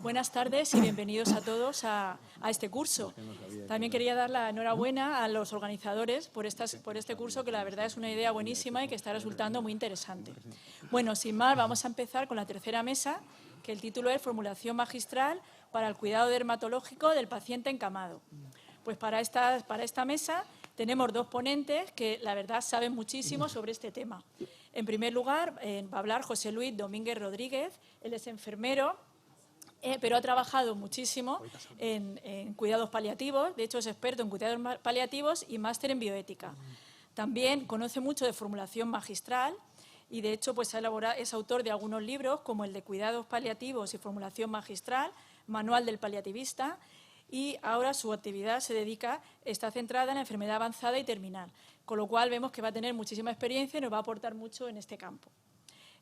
Buenas tardes y bienvenidos a todos a este curso. También quería dar la enhorabuena a los organizadores por este curso, que la verdad es una idea buenísima y que está resultando muy interesante. Bueno, sin más, vamos a empezar con la tercera mesa, que el título es Formulación magistral para el cuidado dermatológico del paciente encamado. Pues para esta mesa tenemos dos ponentes que la verdad saben muchísimo sobre este tema. En primer lugar, va a hablar José Luis Domínguez Rodríguez. Él es enfermero, pero ha trabajado muchísimo en cuidados paliativos. De hecho, es experto en cuidados paliativos y máster en bioética. También conoce mucho de formulación magistral y, de hecho, pues es autor de algunos libros, como el de Cuidados paliativos y formulación magistral, Manual del paliativista, y ahora su actividad está centrada en la enfermedad avanzada y terminal, con lo cual vemos que va a tener muchísima experiencia y nos va a aportar mucho en este campo.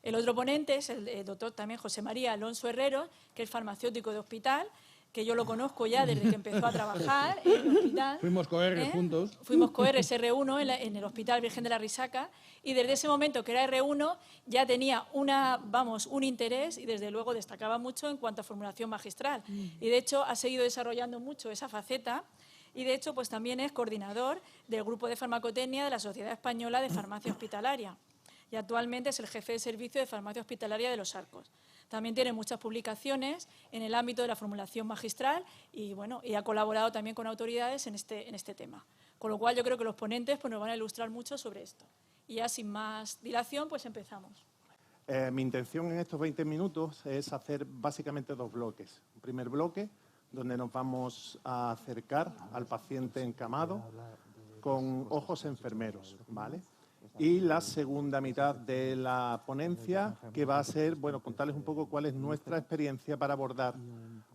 El otro ponente es el doctor también José María Alonso Herrero, que es farmacéutico de hospital, que yo lo conozco ya desde que empezó a trabajar en el hospital. Fuimos coR juntos. Fuimos coRs R1 en el Hospital Virgen de la Risaca, y desde ese momento que era R1 ya tenía un interés y desde luego destacaba mucho en cuanto a formulación magistral. Y de hecho ha seguido desarrollando mucho esa faceta. Y de hecho pues también es coordinador del grupo de farmacotecnia de la Sociedad Española de Farmacia Hospitalaria. Y actualmente es el jefe de servicio de farmacia hospitalaria de Los Arcos. También tiene muchas publicaciones en el ámbito de la formulación magistral y ha colaborado también con autoridades en este tema. Con lo cual yo creo que los ponentes pues, nos van a ilustrar mucho sobre esto. Y ya sin más dilación, pues empezamos. Mi intención en estos 20 minutos es hacer básicamente dos bloques. Un primer bloque donde nos vamos a acercar al paciente encamado con ojos enfermeros, ¿vale? Y la segunda mitad de la ponencia, que va a ser, contarles un poco cuál es nuestra experiencia para abordar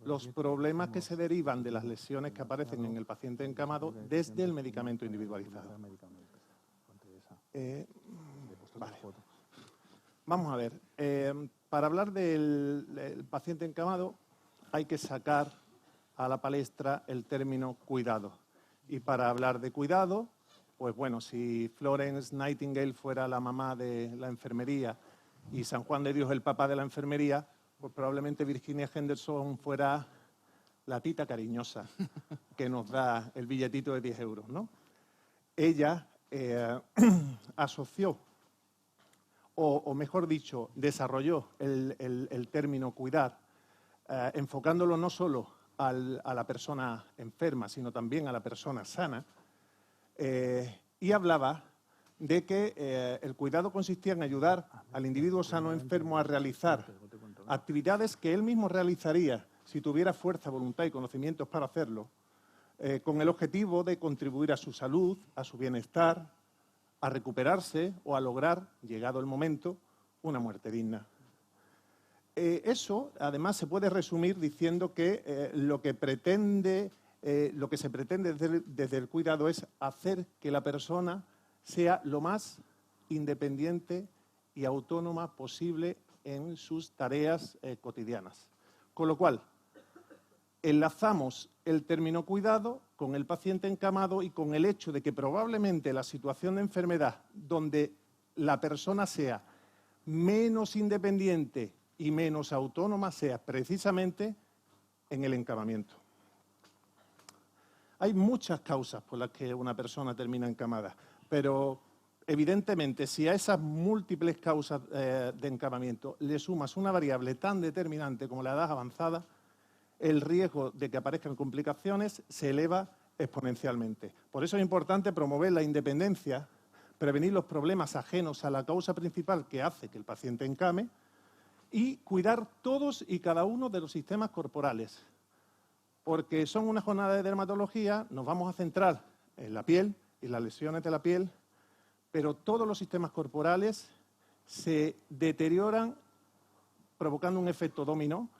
los problemas que se derivan de las lesiones que aparecen en el paciente encamado desde el medicamento individualizado. Vale. Vamos a ver, para hablar del paciente encamado hay que sacar a la palestra el término cuidado. Y para hablar de cuidado, pues bueno, si Florence Nightingale fuera la mamá de la enfermería y San Juan de Dios el papá de la enfermería, pues probablemente Virginia Henderson fuera la tita cariñosa que nos da el billetito de 10 euros, ¿no? Ella asoció, o mejor dicho, desarrolló el término cuidar, enfocándolo no solo a la persona enferma, sino también a la persona sana. Y hablaba de que el cuidado consistía en ayudar al individuo sano o enfermo a realizar actividades que él mismo realizaría si tuviera fuerza, voluntad y conocimientos para hacerlo, con el objetivo de contribuir a su salud, a su bienestar, a recuperarse o a lograr, llegado el momento, una muerte digna. Eso, además, se puede resumir diciendo que lo que se pretende desde el cuidado es hacer que la persona sea lo más independiente y autónoma posible en sus tareas cotidianas. Con lo cual, enlazamos el término cuidado con el paciente encamado y con el hecho de que probablemente la situación de enfermedad donde la persona sea menos independiente y menos autónoma sea precisamente en el encamamiento. Hay muchas causas por las que una persona termina encamada, pero evidentemente si a esas múltiples causas de encamamiento le sumas una variable tan determinante como la edad avanzada, el riesgo de que aparezcan complicaciones se eleva exponencialmente. Por eso es importante promover la independencia, prevenir los problemas ajenos a la causa principal que hace que el paciente encame y cuidar todos y cada uno de los sistemas corporales. Porque son una jornada de dermatología, nos vamos a centrar en la piel y las lesiones de la piel, pero todos los sistemas corporales se deterioran provocando un efecto dominó,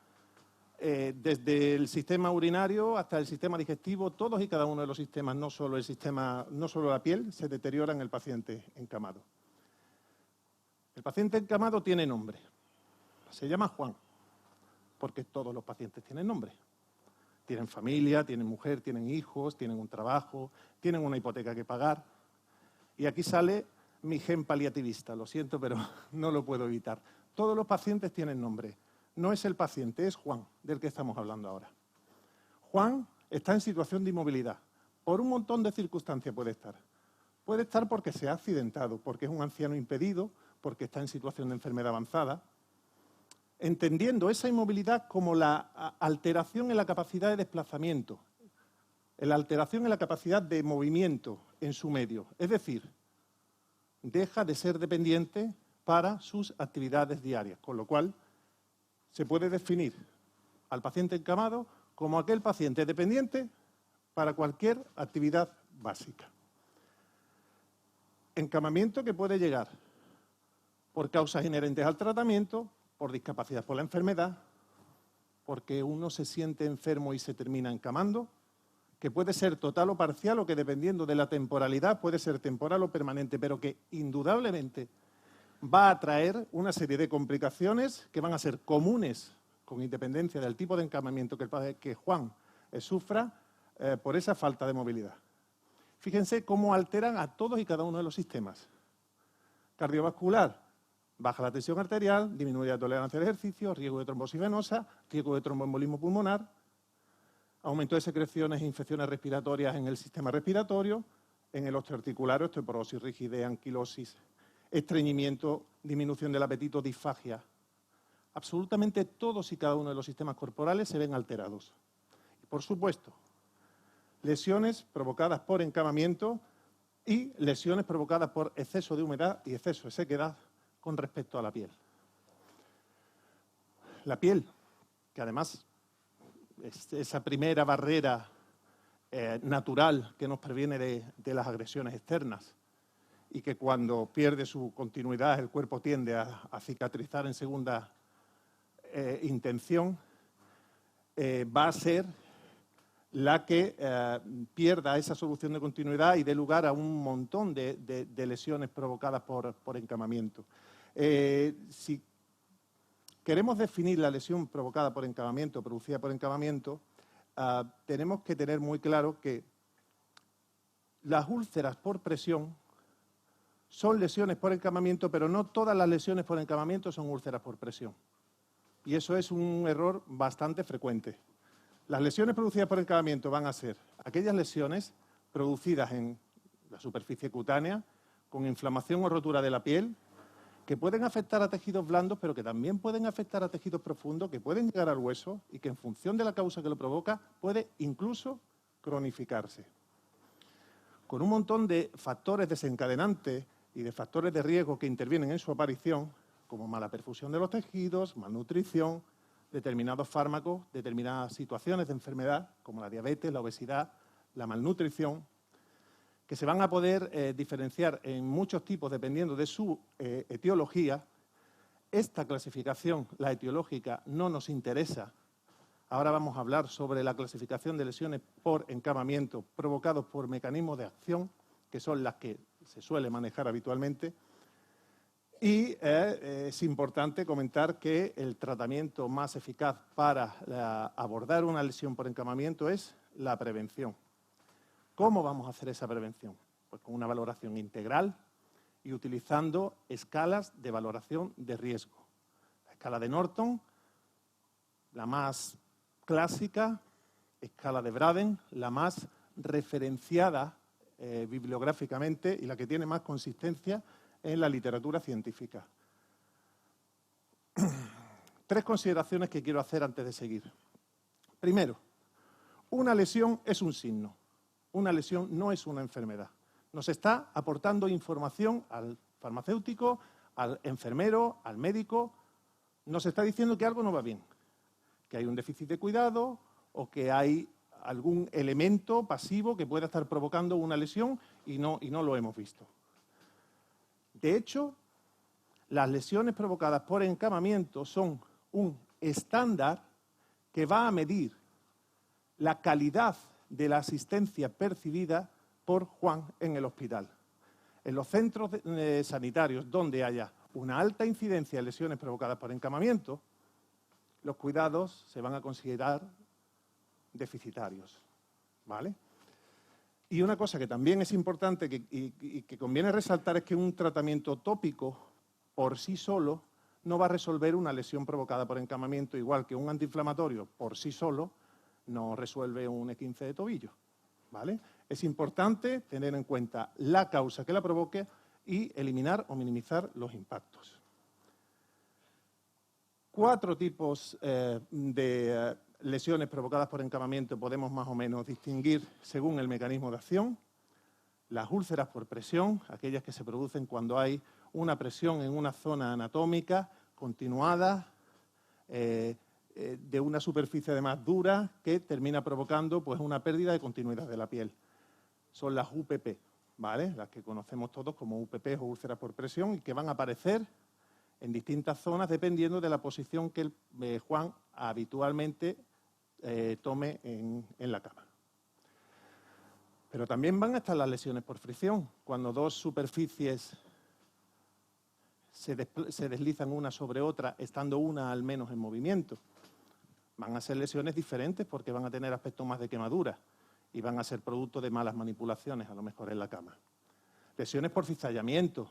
desde el sistema urinario hasta el sistema digestivo, todos y cada uno de los sistemas, no solo la piel, se deteriora en el paciente encamado. El paciente encamado tiene nombre, se llama Juan, porque todos los pacientes tienen nombre. Tienen familia, tienen mujer, tienen hijos, tienen un trabajo, tienen una hipoteca que pagar. Y aquí sale mi gen paliativista, lo siento, pero no lo puedo evitar. Todos los pacientes tienen nombre. no es el paciente, es Juan, del que estamos hablando ahora. Juan está en situación de inmovilidad. Por un montón de circunstancias puede estar. Puede estar porque se ha accidentado, porque es un anciano impedido, porque está en situación de enfermedad avanzada, entendiendo esa inmovilidad como la alteración en la capacidad de desplazamiento, la alteración en la capacidad de movimiento en su medio. Es decir, deja de ser dependiente para sus actividades diarias, con lo cual se puede definir al paciente encamado como aquel paciente dependiente para cualquier actividad básica. Encamamiento que puede llegar por causas inherentes al tratamiento, por discapacidad por la enfermedad, porque uno se siente enfermo y se termina encamando, que puede ser total o parcial o que dependiendo de la temporalidad puede ser temporal o permanente, pero que indudablemente va a traer una serie de complicaciones que van a ser comunes con independencia del tipo de encamamiento que Juan sufra por esa falta de movilidad. Fíjense cómo alteran a todos y cada uno de los sistemas. Cardiovascular, baja la tensión arterial, disminuye la tolerancia al ejercicio, riesgo de trombosis venosa, riesgo de tromboembolismo pulmonar, aumento de secreciones e infecciones respiratorias en el sistema respiratorio, en el osteoarticular, osteoporosis, rigidez, anquilosis, estreñimiento, disminución del apetito, disfagia. Absolutamente todos y cada uno de los sistemas corporales se ven alterados. Y, por supuesto, lesiones provocadas por encamamiento y lesiones provocadas por exceso de humedad y exceso de sequedad con respecto a la piel. La piel, que además es esa primera barrera natural que nos previene de las agresiones externas y que cuando pierde su continuidad el cuerpo tiende a cicatrizar en segunda intención, va a ser la que pierda esa solución de continuidad y dé lugar a un montón de lesiones provocadas por encamamiento. Si queremos definir la lesión provocada por encamamiento, producida por encamamiento, tenemos que tener muy claro que las úlceras por presión son lesiones por encamamiento, pero no todas las lesiones por encamamiento son úlceras por presión. Y eso es un error bastante frecuente. Las lesiones producidas por encamamiento van a ser aquellas lesiones producidas en la superficie cutánea con inflamación o rotura de la piel, que pueden afectar a tejidos blandos, pero que también pueden afectar a tejidos profundos, que pueden llegar al hueso y que en función de la causa que lo provoca puede incluso cronificarse. Con un montón de factores desencadenantes y de factores de riesgo que intervienen en su aparición, como mala perfusión de los tejidos, malnutrición, determinados fármacos, determinadas situaciones de enfermedad, como la diabetes, la obesidad, la malnutrición, que se van a poder diferenciar en muchos tipos dependiendo de su etiología. Esta clasificación, la etiológica, no nos interesa. Ahora vamos a hablar sobre la clasificación de lesiones por encamamiento provocados por mecanismos de acción, que son las que se suele manejar habitualmente. Y es importante comentar que el tratamiento más eficaz para abordar una lesión por encamamiento es la prevención. ¿Cómo vamos a hacer esa prevención? Pues con una valoración integral y utilizando escalas de valoración de riesgo. La escala de Norton, la más clásica, escala de Braden, la más referenciada bibliográficamente y la que tiene más consistencia en la literatura científica. 3 consideraciones que quiero hacer antes de seguir. Primero, una lesión es un signo. Una lesión no es una enfermedad. Nos está aportando información al farmacéutico, al enfermero, al médico. Nos está diciendo que algo no va bien, que hay un déficit de cuidado o que hay algún elemento pasivo que pueda estar provocando una lesión y no lo hemos visto. De hecho, las lesiones provocadas por encamamiento son un estándar que va a medir la calidad de la asistencia percibida por Juan en el hospital. En los centros sanitarios donde haya una alta incidencia de lesiones provocadas por encamamiento, los cuidados se van a considerar deficitarios, ¿vale? Y una cosa que también es importante y que conviene resaltar es que un tratamiento tópico por sí solo no va a resolver una lesión provocada por encamamiento, igual que un antiinflamatorio por sí solo no resuelve un E15 de tobillo, ¿vale? Es importante tener en cuenta la causa que la provoque y eliminar o minimizar los impactos. 4 tipos de lesiones provocadas por encamamiento podemos más o menos distinguir según el mecanismo de acción. Las úlceras por presión, aquellas que se producen cuando hay una presión en una zona anatómica continuada, de una superficie además dura, que termina provocando pues, una pérdida de continuidad de la piel. Son las UPP, ¿vale? Las que conocemos todos como UPP o úlceras por presión y que van a aparecer en distintas zonas dependiendo de la posición que Juan habitualmente tome en la cama. Pero también van a estar las lesiones por fricción, cuando 2 superficies se deslizan una sobre otra, estando una al menos en movimiento. Van a ser lesiones diferentes porque van a tener aspectos más de quemadura y van a ser producto de malas manipulaciones, a lo mejor en la cama. Lesiones por cizallamiento.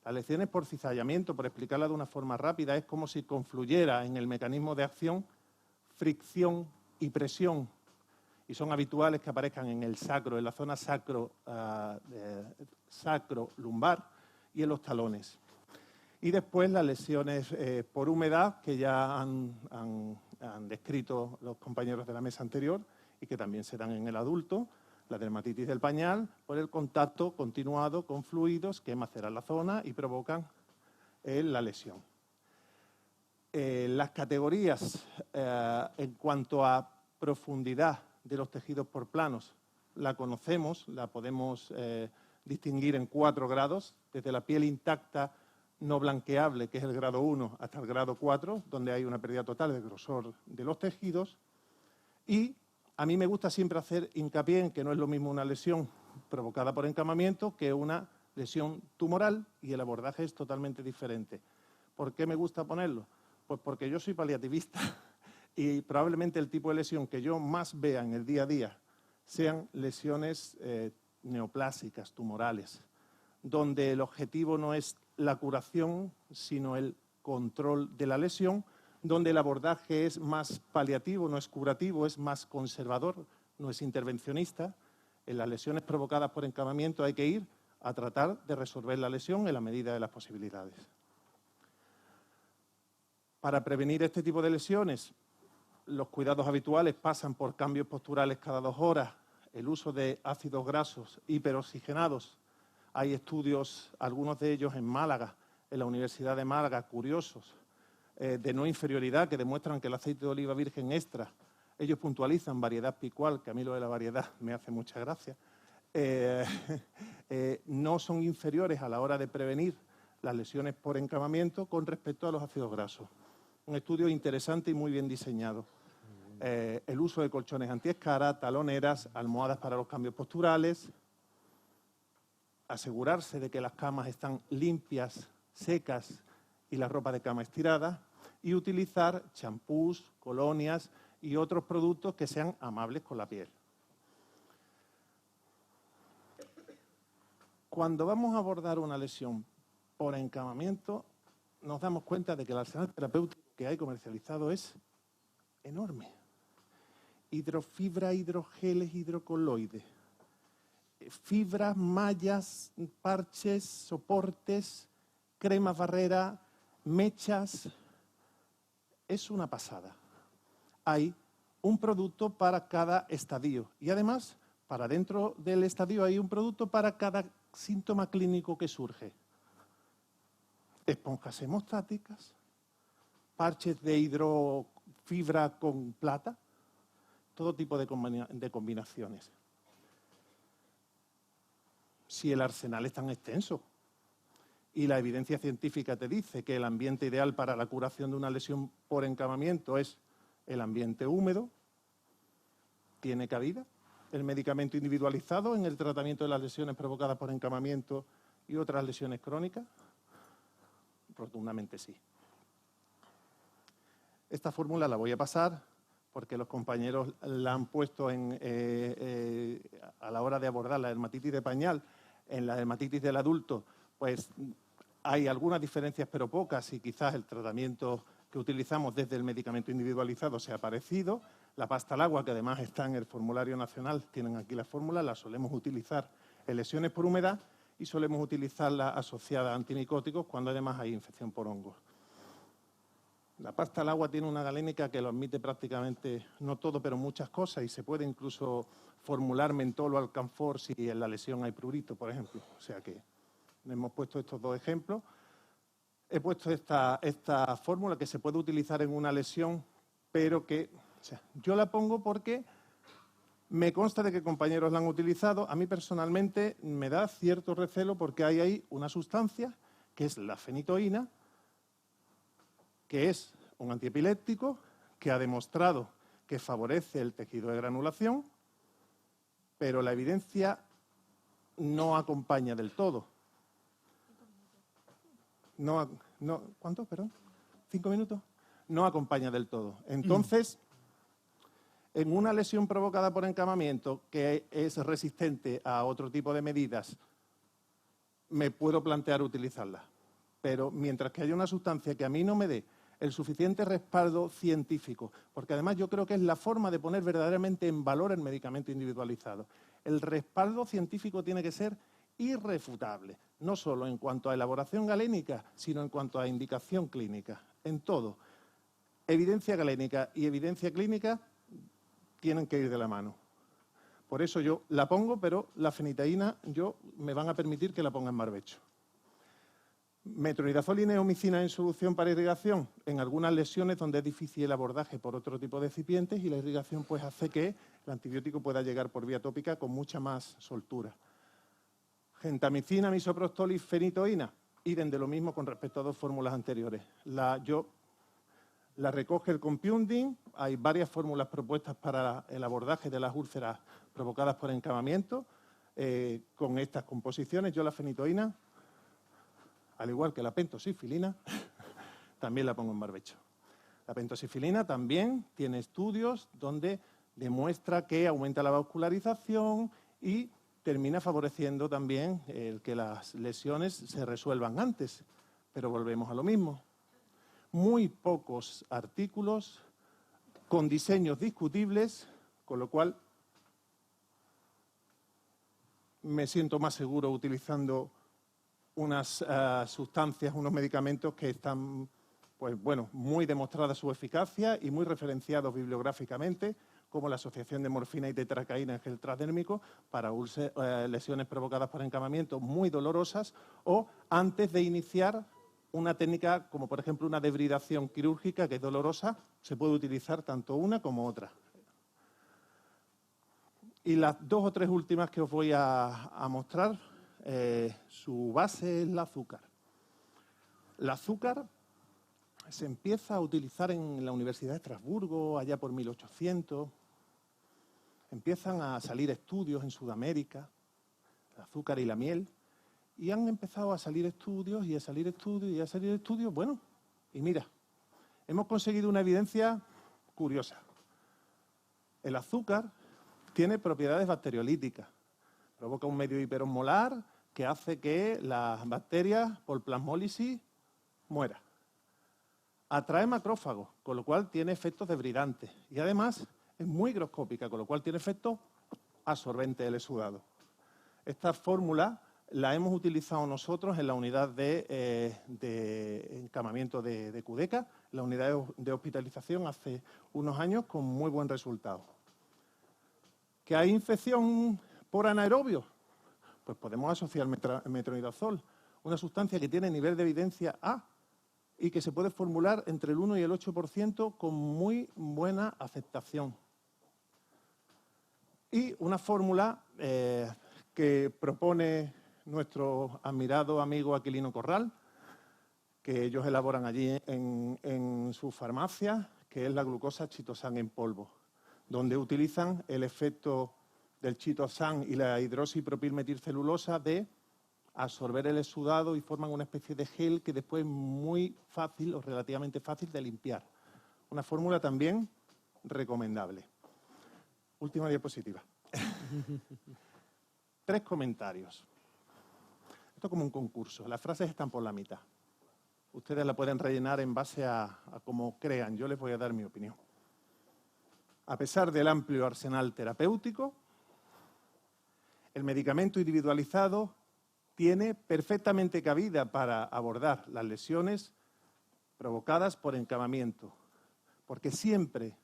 Las lesiones por cizallamiento, por explicarla de una forma rápida, es como si confluyera en el mecanismo de acción fricción y presión. Y son habituales que aparezcan en el sacro, en la zona sacro-lumbar y en los talones. Y después las lesiones por humedad, que ya han descrito los compañeros de la mesa anterior y que también se dan en el adulto. La dermatitis del pañal por el contacto continuado con fluidos que maceran la zona y provocan la lesión. Las categorías en cuanto a profundidad de los tejidos por planos la conocemos, la podemos distinguir en 4 grados, desde la piel intacta no blanqueable, que es el grado 1, hasta el grado 4, donde hay una pérdida total del grosor de los tejidos. Y a mí me gusta siempre hacer hincapié en que no es lo mismo una lesión provocada por encamamiento que una lesión tumoral, y el abordaje es totalmente diferente. ¿Por qué me gusta ponerlo? Pues porque yo soy paliativista y probablemente el tipo de lesión que yo más vea en el día a día sean lesiones neoplásicas, tumorales, donde el objetivo no es la curación, sino el control de la lesión, donde el abordaje es más paliativo, no es curativo, es más conservador, no es intervencionista. En las lesiones provocadas por encamamiento hay que ir a tratar de resolver la lesión en la medida de las posibilidades. Para prevenir este tipo de lesiones, los cuidados habituales pasan por cambios posturales cada 2 horas, el uso de ácidos grasos hiperoxigenados. Hay estudios, algunos de ellos en Málaga, en la Universidad de Málaga, curiosos, de no inferioridad, que demuestran que el aceite de oliva virgen extra, ellos puntualizan variedad picual, que a mí lo de la variedad me hace mucha gracia, no son inferiores a la hora de prevenir las lesiones por encamamiento con respecto a los ácidos grasos. Un estudio interesante y muy bien diseñado. El uso de colchones antiescara, taloneras, almohadas para los cambios posturales, asegurarse de que las camas están limpias, secas y la ropa de cama estirada, y utilizar champús, colonias y otros productos que sean amables con la piel. Cuando vamos a abordar una lesión por encamamiento, nos damos cuenta de que el arsenal terapéutico que hay comercializado es enorme. Hidrofibra, hidrogeles, hidrocoloides, fibras, mallas, parches, soportes, cremas barrera, mechas. Es una pasada. Hay un producto para cada estadio y además, para dentro del estadio hay un producto para cada síntoma clínico que surge. Esponjas hemostáticas, parches de hidrofibra con plata, todo tipo de combinaciones. Si el arsenal es tan extenso y la evidencia científica te dice que el ambiente ideal para la curación de una lesión por encamamiento es el ambiente húmedo, ¿tiene cabida el medicamento individualizado en el tratamiento de las lesiones provocadas por encamamiento y otras lesiones crónicas? Rotundamente sí. Esta fórmula la voy a pasar porque los compañeros la han puesto a la hora de abordar la dermatitis de pañal. En la dermatitis del adulto, pues Hay algunas diferencias, pero pocas, y quizás el tratamiento que utilizamos desde el medicamento individualizado sea parecido. La pasta al agua, que además está en el formulario nacional, tienen aquí la fórmula, la solemos utilizar en lesiones por humedad y solemos utilizarla asociada a antimicóticos cuando además hay infección por hongos. La pasta al agua tiene una galénica que lo admite prácticamente, no todo, pero muchas cosas, y se puede incluso formular mentol o alcanfor si en la lesión hay prurito, por ejemplo. O sea que hemos puesto estos dos ejemplos. He puesto esta fórmula que se puede utilizar en una lesión, pero que yo la pongo porque me consta de que compañeros la han utilizado. A mí personalmente me da cierto recelo porque hay ahí una sustancia que es la fenitoína, que es un antiepiléptico, que ha demostrado que favorece el tejido de granulación, pero la evidencia no acompaña del todo. ¿Cuánto? Perdón. 5 minutos. No acompaña del todo. Entonces, en una lesión provocada por encamamiento que es resistente a otro tipo de medidas, me puedo plantear utilizarla. Pero mientras que haya una sustancia que a mí no me dé el suficiente respaldo científico, porque además yo creo que es la forma de poner verdaderamente en valor el medicamento individualizado. El respaldo científico tiene que ser irrefutable, no solo en cuanto a elaboración galénica, sino en cuanto a indicación clínica, en todo. Evidencia galénica y evidencia clínica tienen que ir de la mano. Por eso yo la pongo, pero la fenitoína me van a permitir que la ponga en barbecho. Metronidazol y neomicina en solución para irrigación en algunas lesiones donde es difícil el abordaje por otro tipo de recipientes y la irrigación pues hace que el antibiótico pueda llegar por vía tópica con mucha más soltura. Gentamicina, misoprostol y fenitoína, idem de lo mismo con respecto a dos fórmulas anteriores. La recoge el compounding, hay varias fórmulas propuestas para el abordaje de las úlceras provocadas por encamamiento con estas composiciones. Yo la fenitoína, al igual que la pentosifilina, también la pongo en barbecho. La pentosifilina también tiene estudios donde demuestra que aumenta la vascularización y termina favoreciendo también el que las lesiones se resuelvan antes. Pero volvemos a lo mismo. Muy pocos artículos con diseños discutibles, con lo cual me siento más seguro utilizando unas sustancias, unos medicamentos que están, muy demostrada su eficacia y muy referenciados bibliográficamente, como la asociación de morfina y tetracaína en gel transdérmico para lesiones provocadas por encamamiento muy dolorosas o antes de iniciar una técnica como, por ejemplo, una debridación quirúrgica que es dolorosa, se puede utilizar tanto una como otra. Y las dos o tres últimas que os voy a mostrar, su base es el azúcar. El azúcar se empieza a utilizar en la Universidad de Estrasburgo, allá por 1800. Empiezan a salir estudios en Sudamérica, el azúcar y la miel, y han empezado a salir estudios y a salir estudios y a salir estudios. Bueno, y mira, hemos conseguido una evidencia curiosa. El azúcar tiene propiedades bacteriolíticas. Provoca un medio hiperosmolar que hace que las bacterias por plasmólisis mueran. Atrae macrófagos, con lo cual tiene efectos debridantes. Y además es muy higroscópica, con lo cual tiene efectos absorbentes del exudado. Esta fórmula la hemos utilizado nosotros en la unidad de encamamiento de Cudeca, la unidad de hospitalización hace unos años con muy buen resultado. ¿Que hay infección por anaerobio? Pues podemos asociar metronidazol, una sustancia que tiene nivel de evidencia A y que se puede formular entre el 1 y el 8% con muy buena aceptación. Y una fórmula que propone nuestro admirado amigo Aquilino Corral, que ellos elaboran allí en su farmacia, que es la glucosa chitosan en polvo, donde utilizan el efecto del chitosan y la hidroxipropilmetilcelulosa de absorber el exudado y forman una especie de gel que después es muy fácil o relativamente fácil de limpiar. Una fórmula también recomendable. Última diapositiva. 3 comentarios. Esto es como un concurso. Las frases están por la mitad. Ustedes la pueden rellenar en base a cómo crean. Yo les voy a dar mi opinión. A pesar del amplio arsenal terapéutico, el medicamento individualizado tiene perfectamente cabida para abordar las lesiones provocadas por encamamiento, porque siempre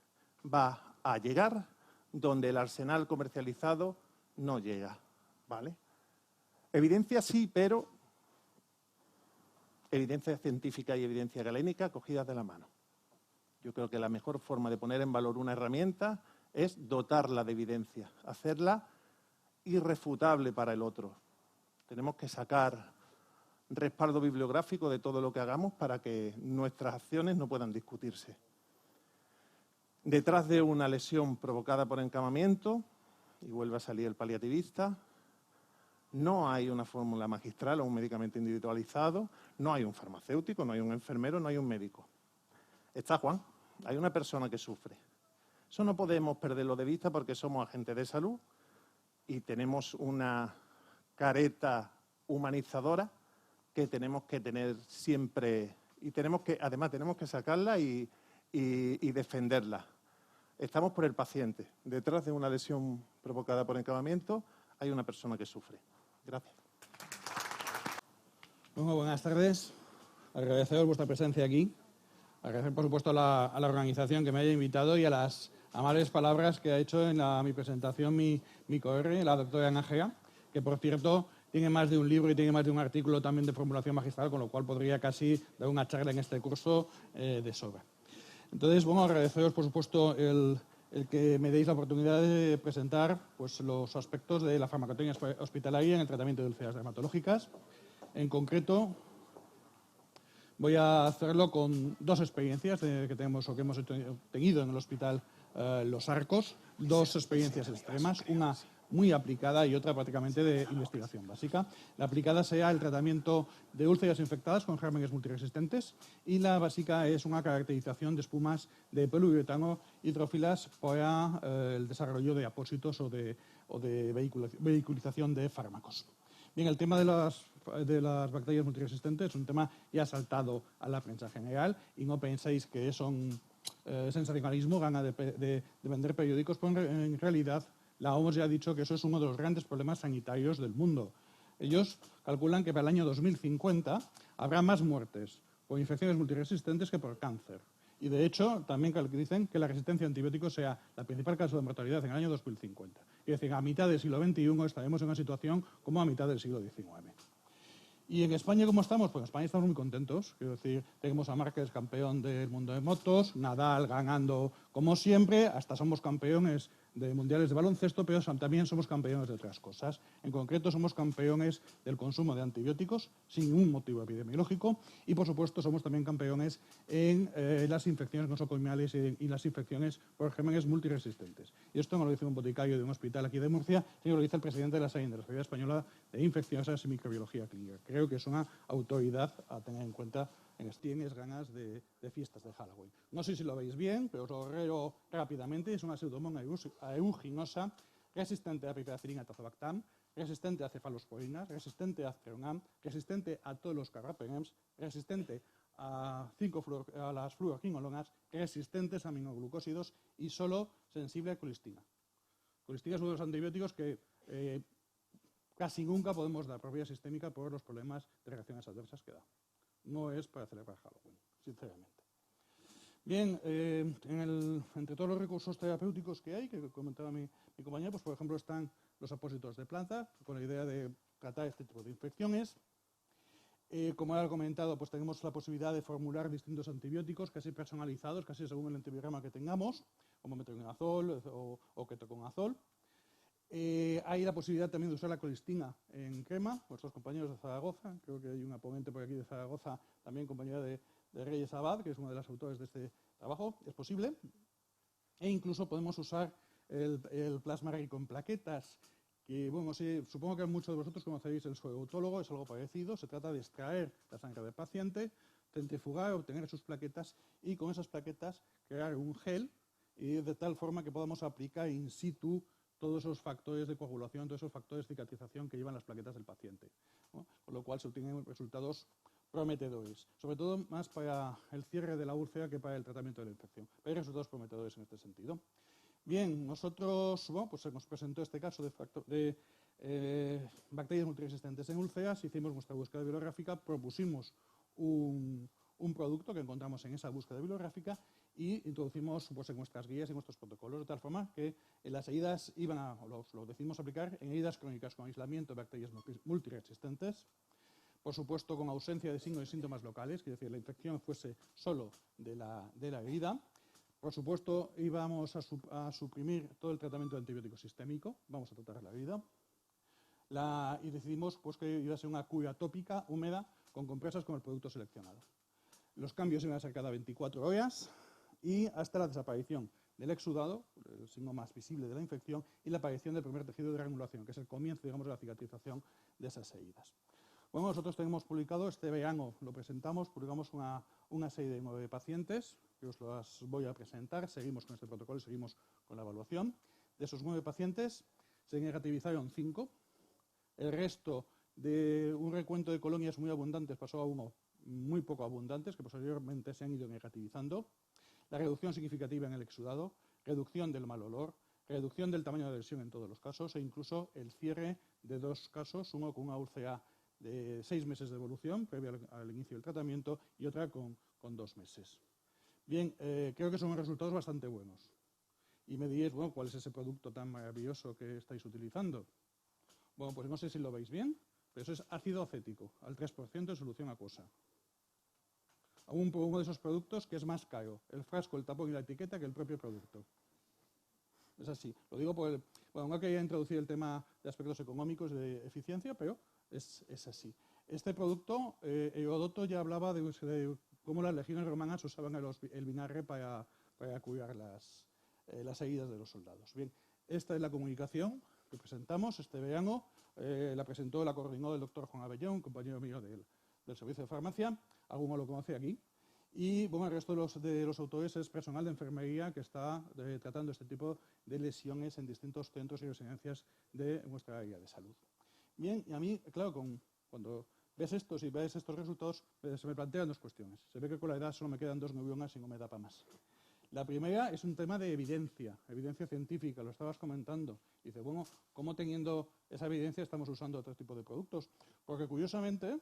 va a llegar donde el arsenal comercializado no llega, ¿vale? Evidencia sí, pero evidencia científica y evidencia académica cogidas de la mano. Yo creo que la mejor forma de poner en valor una herramienta es dotarla de evidencia, hacerla irrefutable para el otro. Tenemos que sacar respaldo bibliográfico de todo lo que hagamos para que nuestras acciones no puedan discutirse. Detrás de una lesión provocada por encamamiento, y vuelve a salir el paliativista, no hay una fórmula magistral o un medicamento individualizado, no hay un farmacéutico, no hay un enfermero, no hay un médico. Está Juan, hay una persona que sufre. Eso no podemos perderlo de vista porque somos agentes de salud y tenemos una careta humanizadora que tenemos que tener siempre y además tenemos que sacarla y defenderla. Estamos por el paciente. Detrás de una lesión provocada por encamamiento hay una persona que sufre. Gracias. Bueno, buenas tardes. Agradeceros vuestra presencia aquí. Agradecer, por supuesto, a la organización que me haya invitado y a las amables palabras que ha hecho en mi presentación mi coR, la doctora Ana Gea, que, por cierto, tiene más de un libro y tiene más de un artículo también de formulación magistral, con lo cual podría casi dar una charla en este curso de sobra. Entonces, bueno, agradeceros, por supuesto, el que me deis la oportunidad de presentar pues, los aspectos de la farmacotecnia hospitalaria en el tratamiento de úlceras dermatológicas. En concreto, voy a hacerlo con dos experiencias que hemos tenido en el hospital Los Arcos, dos experiencias extremas, una muy aplicada y otra prácticamente de investigación básica. La aplicada sea el tratamiento de úlceras infectadas con gérmenes multiresistentes y la básica es una caracterización de espumas de poliuretano hidrófilas para el desarrollo de apósitos o de vehiculización de fármacos. Bien, el tema de las bacterias multiresistentes es un tema ya saltado a la prensa general y no penséis que es un sensacionalismo, gana de vender periódicos, porque en realidad la OMS ya ha dicho que eso es uno de los grandes problemas sanitarios del mundo. Ellos calculan que para el año 2050 habrá más muertes por infecciones multiresistentes que por cáncer. Y, de hecho, también dicen que la resistencia a antibióticos sea la principal causa de mortalidad en el año 2050. Es decir, a mitad del siglo XXI estaremos en una situación como a mitad del siglo XIX. ¿Y en España cómo estamos? Pues en España estamos muy contentos. Quiero decir, tenemos a Márquez campeón del mundo de motos, Nadal ganando como siempre, hasta somos campeones de mundiales de baloncesto, pero también somos campeones de otras cosas. En concreto, somos campeones del consumo de antibióticos sin ningún motivo epidemiológico y, por supuesto, somos también campeones en las infecciones nosocomiales y las infecciones por gérmenes multiresistentes. Y esto no lo dice un boticario de un hospital aquí de Murcia, sino lo dice el presidente de la SAIN, de la Sociedad Española de Infecciosas y Microbiología Clínica. Creo que es una autoridad a tener en cuenta. Tienes ganas de fiestas de Halloween. No sé si lo veis bien, pero os lo leo rápidamente. Es una pseudomonas aeruginosa resistente a piperacilina tazobactam, resistente a cefalosporinas, resistente a aztreonam, resistente a todos los carbapenems, resistente a las fluorquinolonas, resistentes a aminoglucósidos y solo sensible a colistina. Colistina es uno de los antibióticos que casi nunca podemos dar por vía sistémica por los problemas de reacciones adversas que da. No es para celebrar Halloween, sinceramente. Bien, entre todos los recursos terapéuticos que hay, que comentaba mi compañera, pues por ejemplo están los apósitos de planta, con la idea de tratar este tipo de infecciones. Como ya he comentado, pues tenemos la posibilidad de formular distintos antibióticos casi personalizados, casi según el antibiograma que tengamos, como metronidazol o ketoconazol. Hay la posibilidad también de usar la colistina en crema. Nuestros compañeros de Zaragoza, creo que hay una ponente por aquí de Zaragoza, también compañera de Reyes Abad, que es uno de los autores de este trabajo, es posible. E incluso podemos usar el plasma rico en plaquetas, que bueno, sí, supongo que muchos de vosotros conoceréis el suero-autólogo, es algo parecido. Se trata de extraer la sangre del paciente, centrifugar, obtener sus plaquetas y con esas plaquetas crear un gel y de tal forma que podamos aplicar in situ todos esos factores de coagulación, todos esos factores de cicatrización que llevan las plaquetas del paciente, ¿no? Con lo cual se obtienen resultados prometedores, sobre todo más para el cierre de la úlcera que para el tratamiento de la infección. Pero hay resultados prometedores en este sentido. Bien, nosotros, bueno, pues nos presentó este caso de bacterias multiresistentes en úlceras, hicimos nuestra búsqueda bibliográfica, propusimos un producto que encontramos en esa búsqueda bibliográfica y introducimos pues, en nuestras guías y en nuestros protocolos, de tal forma que las heridas lo decidimos aplicar en heridas crónicas con aislamiento de bacterias multiresistentes, por supuesto con ausencia de signos y síntomas locales, es decir, la infección fuese solo de la herida. Por supuesto, íbamos a suprimir todo el tratamiento de antibiótico sistémico, vamos a tratar la herida. Y decidimos pues, que iba a ser una cura tópica, húmeda, con compresas con el producto seleccionado. Los cambios iban a ser cada 24 horas y hasta la desaparición del exudado, el signo más visible de la infección, y la aparición del primer tejido de granulación, que es el comienzo, digamos, de la cicatrización de esas heridas. Bueno, nosotros tenemos publicado, este verano lo presentamos, publicamos una serie de 9 pacientes, que os las voy a presentar, seguimos con este protocolo y seguimos con la evaluación. De esos 9 pacientes se negativizaron 5, el resto de un recuento de colonias muy abundantes pasó a uno muy poco abundantes, que posteriormente se han ido negativizando. La reducción significativa en el exudado, reducción del mal olor, reducción del tamaño de la lesión en todos los casos e incluso el cierre de 2 casos, uno con una úlcera de 6 meses de evolución previo al inicio del tratamiento y otra con 2 meses. Bien, creo que son resultados bastante buenos. Y me diréis, bueno, ¿cuál es ese producto tan maravilloso que estáis utilizando? Bueno, pues no sé si lo veis bien, pero eso es ácido acético, al 3% de solución acuosa. Uno de esos productos que es más caro, el frasco, el tapón y la etiqueta, que el propio producto. Es así. Lo digo porque, bueno, no quería introducir el tema de aspectos económicos de eficiencia, pero es así. Este producto, Heródoto ya hablaba de cómo las legiones romanas usaban el vinagre para curar las heridas de los soldados. Bien, esta es la comunicación que presentamos este verano. La coordinó el doctor Juan Abellón, un compañero mío del Servicio de Farmacia. Alguno lo conoce aquí. Y bueno, el resto de los autores es personal de enfermería que está tratando este tipo de lesiones en distintos centros y residencias de nuestra área de salud. Bien, y a mí, claro, cuando ves estos resultados, se me plantean 2 cuestiones. Se ve que con la edad solo me quedan 2 neuronas y no me da para más. La primera es un tema de evidencia científica, lo estabas comentando. Dice, bueno, ¿cómo teniendo esa evidencia estamos usando otro tipo de productos? Porque curiosamente,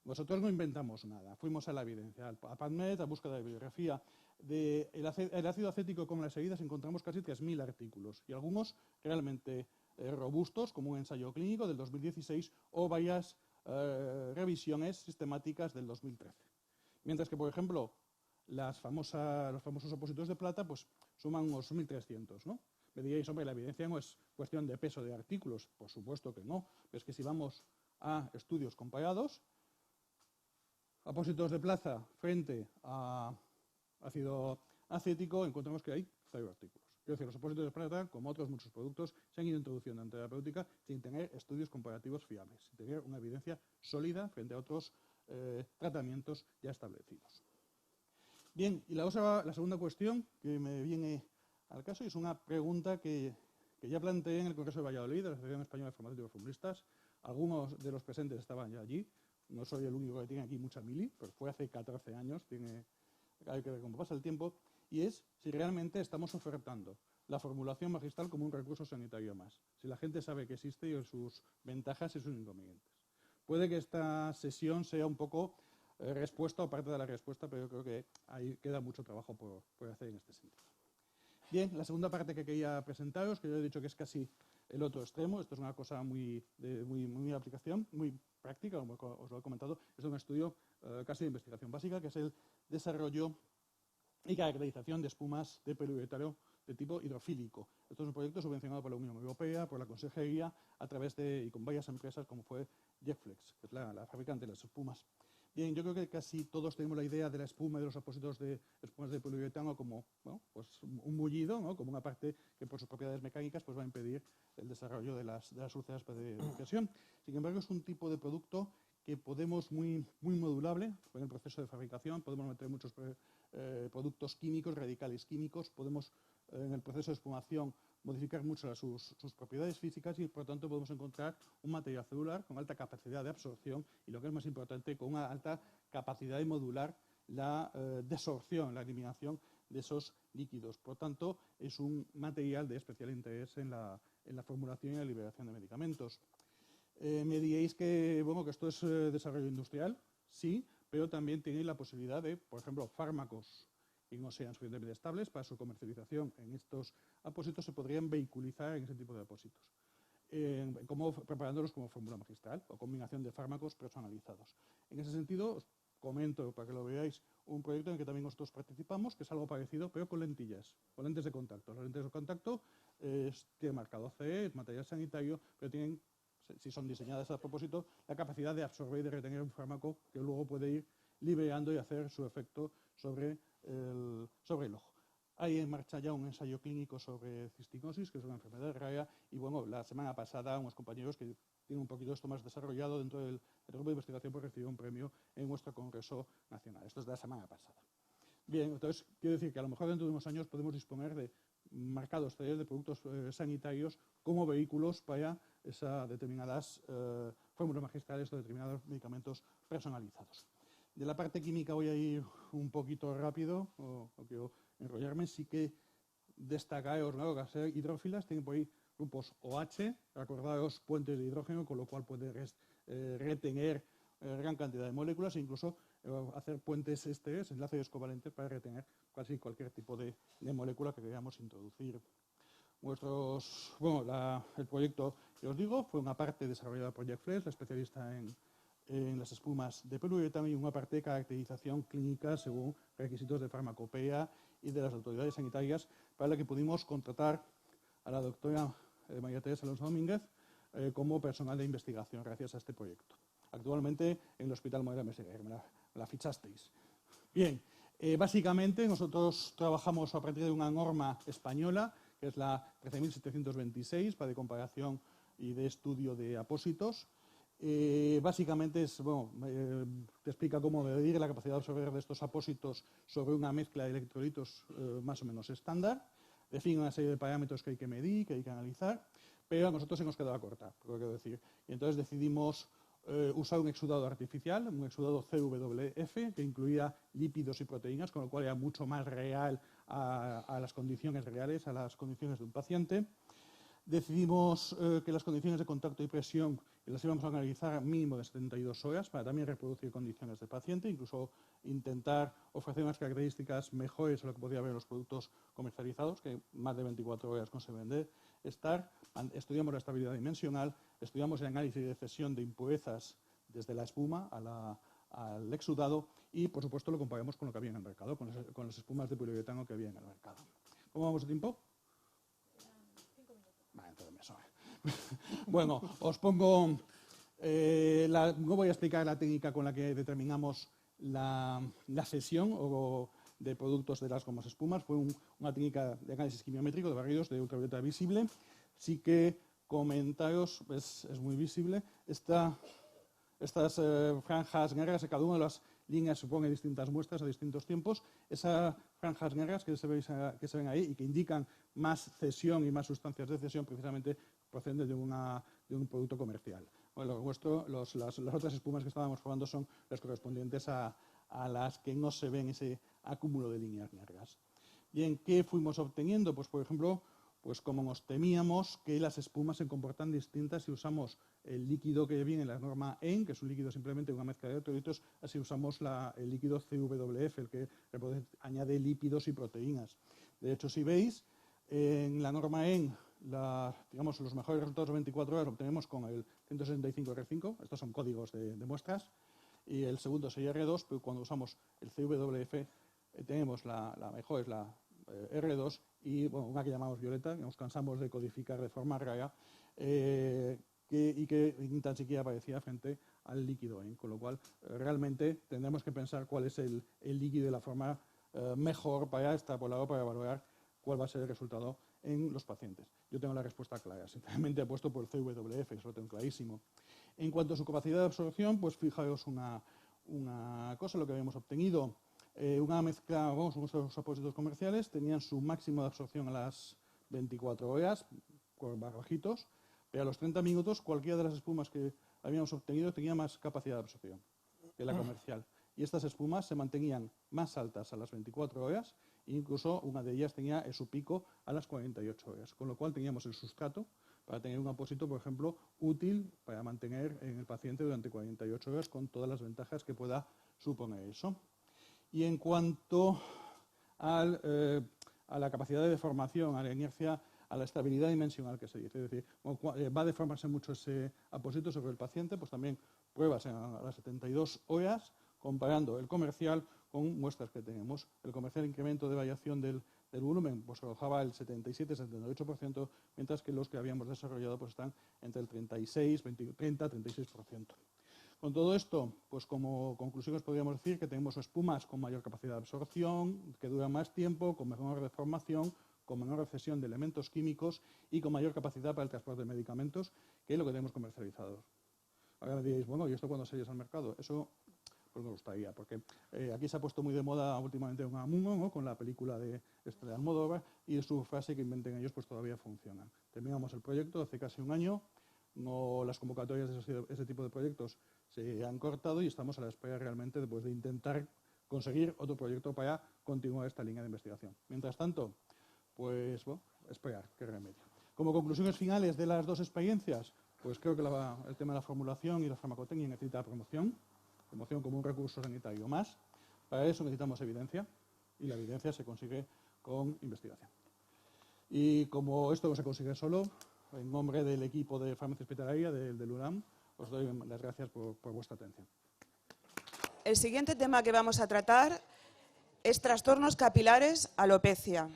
nosotros no inventamos nada. Fuimos a la evidencia, a PubMed, a búsqueda de bibliografía. El ácido acético con las heridas encontramos casi 3.000 artículos y algunos realmente robustos, como un ensayo clínico del 2016 o varias revisiones sistemáticas del 2013. Mientras que, por ejemplo, los famosos opositos de plata pues suman unos 1.300, ¿no? Me diréis, hombre, la evidencia no es cuestión de peso de artículos. Por supuesto que no. Pero es que si vamos a estudios comparados, apósitos de plata frente a ácido acético, encontramos que hay 0 artículos. Quiero decir, los apósitos de plata, como otros muchos productos, se han ido introduciendo en terapéutica sin tener estudios comparativos fiables, sin tener una evidencia sólida frente a otros tratamientos ya establecidos. Bien, y la segunda cuestión que me viene al caso es una pregunta que ya planteé en el Congreso de Valladolid, de la Asociación Española de Farmacéuticos Formulistas. Algunos de los presentes estaban ya allí. No soy el único que tiene aquí mucha mili, pero fue hace 14 años, hay que ver cómo pasa el tiempo, y es si realmente estamos ofertando la formulación magistral como un recurso sanitario más, si la gente sabe que existe y sus ventajas y sus inconvenientes. Puede que esta sesión sea un poco respuesta o parte de la respuesta, pero yo creo que ahí queda mucho trabajo por hacer en este sentido. Bien, la segunda parte que quería presentaros, que yo he dicho que es casi el otro extremo, esto es una cosa muy aplicación, muy práctica, como os lo he comentado, es un estudio casi de investigación básica, que es el desarrollo y caracterización de espumas de poliuretano de tipo hidrofílico. Esto es un proyecto subvencionado por la Unión Europea, por la Consejería, y con varias empresas como fue Jetflex, que es la fabricante de las espumas. Bien, yo creo que casi todos tenemos la idea de la espuma y de los apósitos de espumas de poliuretano como, bueno, pues un mullido, ¿no? Como una parte que por sus propiedades mecánicas pues va a impedir el desarrollo de las úlceras de presión. Sin embargo, es un tipo de producto que que podemos muy modulable en el proceso de fabricación, podemos meter muchos productos químicos, radicales químicos, podemos en el proceso de espumación modificar mucho sus propiedades físicas y por lo tanto podemos encontrar un material celular con alta capacidad de absorción y lo que es más importante, con una alta capacidad de modular la desorción, la eliminación de esos líquidos. Por tanto, es un material de especial interés en la formulación y la liberación de medicamentos. Me diréis que, bueno, que esto es desarrollo industrial, sí, pero también tiene la posibilidad de, por ejemplo, fármacos que no sean suficientemente estables para su comercialización en estos apósitos se podrían vehiculizar en ese tipo de apósitos, preparándolos como fórmula magistral o combinación de fármacos personalizados. En ese sentido, os comento, para que lo veáis, un proyecto en el que también nosotros participamos, que es algo parecido, pero con lentillas, con lentes de contacto. Las lentes de contacto tienen marcado CE, es material sanitario, pero tienen, si son diseñadas a propósito, la capacidad de absorber y de retener un fármaco que luego puede ir liberando y hacer su efecto sobre el ojo. Hay en marcha ya un ensayo clínico sobre cistinosis, que es una enfermedad rara, y bueno, la semana pasada unos compañeros que tienen un poquito esto más desarrollado dentro del grupo de investigación pues recibieron un premio en nuestro Congreso Nacional. Esto es de la semana pasada. Bien, entonces quiero decir que a lo mejor dentro de unos años podemos disponer de marcados CE de productos sanitarios como vehículos para esas determinadas fórmulas magistrales o determinados medicamentos personalizados. De la parte química voy a ir un poquito rápido, no quiero enrollarme, sí que destacaros, ¿no? Las hidrófilas tienen por ahí grupos OH, acordaros puentes de hidrógeno, con lo cual puede retener gran cantidad de moléculas e incluso hacer puentes esteres, enlaces covalentes para retener casi cualquier tipo de molécula que queramos introducir. El proyecto que os digo fue una parte desarrollada por Jack Flesch, la especialista en las espumas de poliuretano, y una parte de caracterización clínica según requisitos de farmacopea y de las autoridades sanitarias, para la que pudimos contratar a la doctora María Teresa Alonso Domínguez como personal de investigación gracias a este proyecto. Actualmente en el Hospital Moreira Meseguer, me la fichasteis. Bien, básicamente nosotros trabajamos a partir de una norma española, que es la 13.726, para de comparación y de estudio de apósitos. Básicamente te explica cómo medir la capacidad de absorber de estos apósitos sobre una mezcla de electrolitos más o menos estándar. Define una serie de parámetros que hay que medir, que hay que analizar, pero a nosotros se nos quedaba corta, por lo que quiero decir. Y entonces decidimos usar un exudado artificial, un exudado CWF, que incluía lípidos y proteínas, con lo cual era mucho más real a las condiciones reales, a las condiciones de un paciente. Decidimos que las condiciones de contacto y presión las íbamos a analizar mínimo de 72 horas para también reproducir condiciones del paciente, incluso intentar ofrecer unas características mejores a lo que podía haber en los productos comercializados, que más de 24 horas no se vende estar. Estudiamos la estabilidad dimensional, estudiamos el análisis de cesión de impurezas desde la espuma al exudado y, por supuesto, lo comparamos con lo que había en el mercado, con las espumas de poliuretano que había en el mercado. ¿Cómo vamos de tiempo? Vale, entonces me sobra. Bueno, os pongo... no voy a explicar la técnica con la que determinamos la sesión de productos de las gomas espumas. Fue una técnica de análisis quimiométrico de barridos de ultravioleta visible. Sí que comentaros, es muy visible, estas franjas negras de cada una de las líneas supone distintas muestras a distintos tiempos. Esas franjas negras que se ven ahí y que indican más cesión y más sustancias de cesión precisamente proceden de un producto comercial. Bueno, las otras espumas que estábamos probando son las correspondientes a las que no se ven ese acúmulo de líneas negras. Bien, ¿qué fuimos obteniendo? Pues, por ejemplo, como nos temíamos que las espumas se comportan distintas si usamos el líquido que viene en la norma EN, que es un líquido simplemente una mezcla de electrolitos, así usamos el líquido CWF, el que añade lípidos y proteínas. De hecho, si veis, en la norma EN, los mejores resultados de 24 horas los obtenemos con el 165R5, estos son códigos de muestras, y el segundo sería R2, pero cuando usamos el CWF tenemos la mejor, es la R2, y una que llamamos violeta, que nos cansamos de codificar de forma rara, y que ni tan siquiera aparecía frente al líquido EN, con lo cual realmente tendremos que pensar cuál es el líquido de la forma mejor para extrapolar o para evaluar cuál va a ser el resultado en los pacientes. Yo tengo la respuesta clara, simplemente he puesto por el CWF, eso lo tengo clarísimo. En cuanto a su capacidad de absorción, pues fijaos una cosa, lo que habíamos obtenido. Una mezcla, vamos, unos apósitos comerciales tenían su máximo de absorción a las 24 horas, bajitos, pero a los 30 minutos cualquiera de las espumas que habíamos obtenido tenía más capacidad de absorción que la comercial. Y estas espumas se mantenían más altas a las 24 horas, e incluso una de ellas tenía su pico a las 48 horas, con lo cual teníamos el sustrato para tener un apósito, por ejemplo, útil para mantener en el paciente durante 48 horas con todas las ventajas que pueda suponer eso. Y en cuanto a la capacidad de deformación, a la inercia, a la estabilidad dimensional que se dice, es decir, va a deformarse mucho ese apósito sobre el paciente, pues también pruebas a las 72 horas, comparando el comercial con muestras que tenemos. El comercial incremento de variación del volumen pues arrojaba el 77-78%, mientras que los que habíamos desarrollado pues están entre el 30-36%. Con todo esto, pues como conclusiones podríamos decir que tenemos espumas con mayor capacidad de absorción, que duran más tiempo, con menor deformación, con menor recesión de elementos químicos y con mayor capacidad para el transporte de medicamentos que lo que tenemos comercializado. Ahora me diréis, bueno, ¿y esto cuándo sale al mercado? Eso pues me gustaría, porque aquí se ha puesto muy de moda últimamente un Amuno, ¿no?, con la película de Almodóvar, y su frase que inventen ellos pues todavía funciona. Terminamos el proyecto hace casi un año, las convocatorias de ese tipo de proyectos se han cortado y estamos a la espera realmente de intentar conseguir otro proyecto para continuar esta línea de investigación. Mientras tanto, pues bueno, esperar, qué remedio. Como conclusiones finales de las dos experiencias, pues creo que el tema de la formulación y la farmacotecnia necesita promoción como un recurso sanitario más. Para eso necesitamos evidencia, y la evidencia se consigue con investigación. Y como esto no se consigue solo, en nombre del equipo de farmacia hospitalaria del UNAM, os doy las gracias por vuestra atención. El siguiente tema que vamos a tratar es trastornos capilares, alopecia.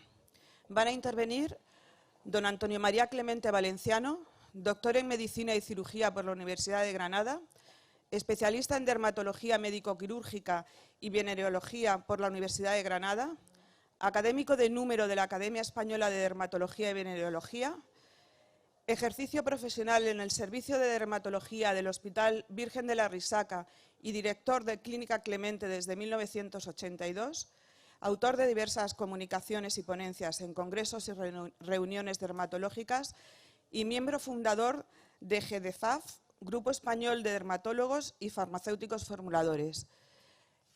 Van a intervenir don Antonio María Clemente Valenciano, doctor en Medicina y Cirugía por la Universidad de Granada, especialista en dermatología médico-quirúrgica y venereología por la Universidad de Granada, académico de número de la Academia Española de Dermatología y Venereología, ejercicio profesional en el Servicio de Dermatología del Hospital Virgen de la Risaca y director de Clínica Clemente desde 1982, autor de diversas comunicaciones y ponencias en congresos y reuniones dermatológicas y miembro fundador de GDFAF, Grupo Español de Dermatólogos y Farmacéuticos Formuladores.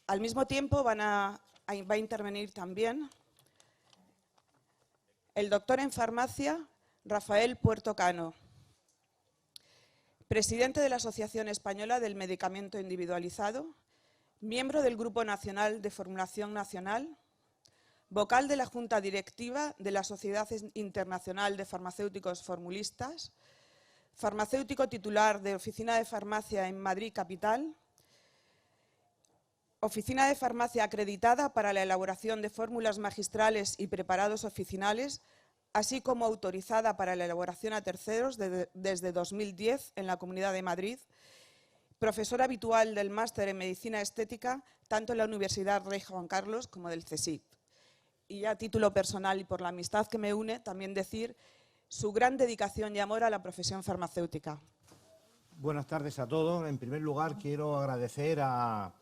Al mismo tiempo va a intervenir también el doctor en farmacia Rafael Puerto Cano, presidente de la Asociación Española del Medicamento Individualizado, miembro del Grupo Nacional de Formulación Nacional, vocal de la Junta Directiva de la Sociedad Internacional de Farmacéuticos Formulistas, farmacéutico titular de Oficina de Farmacia en Madrid Capital, Oficina de Farmacia acreditada para la elaboración de fórmulas magistrales y preparados oficinales, así como autorizada para la elaboración a terceros desde 2010 en la Comunidad de Madrid, profesor habitual del Máster en Medicina Estética, tanto en la Universidad Rey Juan Carlos como del CSIC. Y ya a título personal y por la amistad que me une, también decir su gran dedicación y amor a la profesión farmacéutica. Buenas tardes a todos. En primer lugar, quiero agradecer a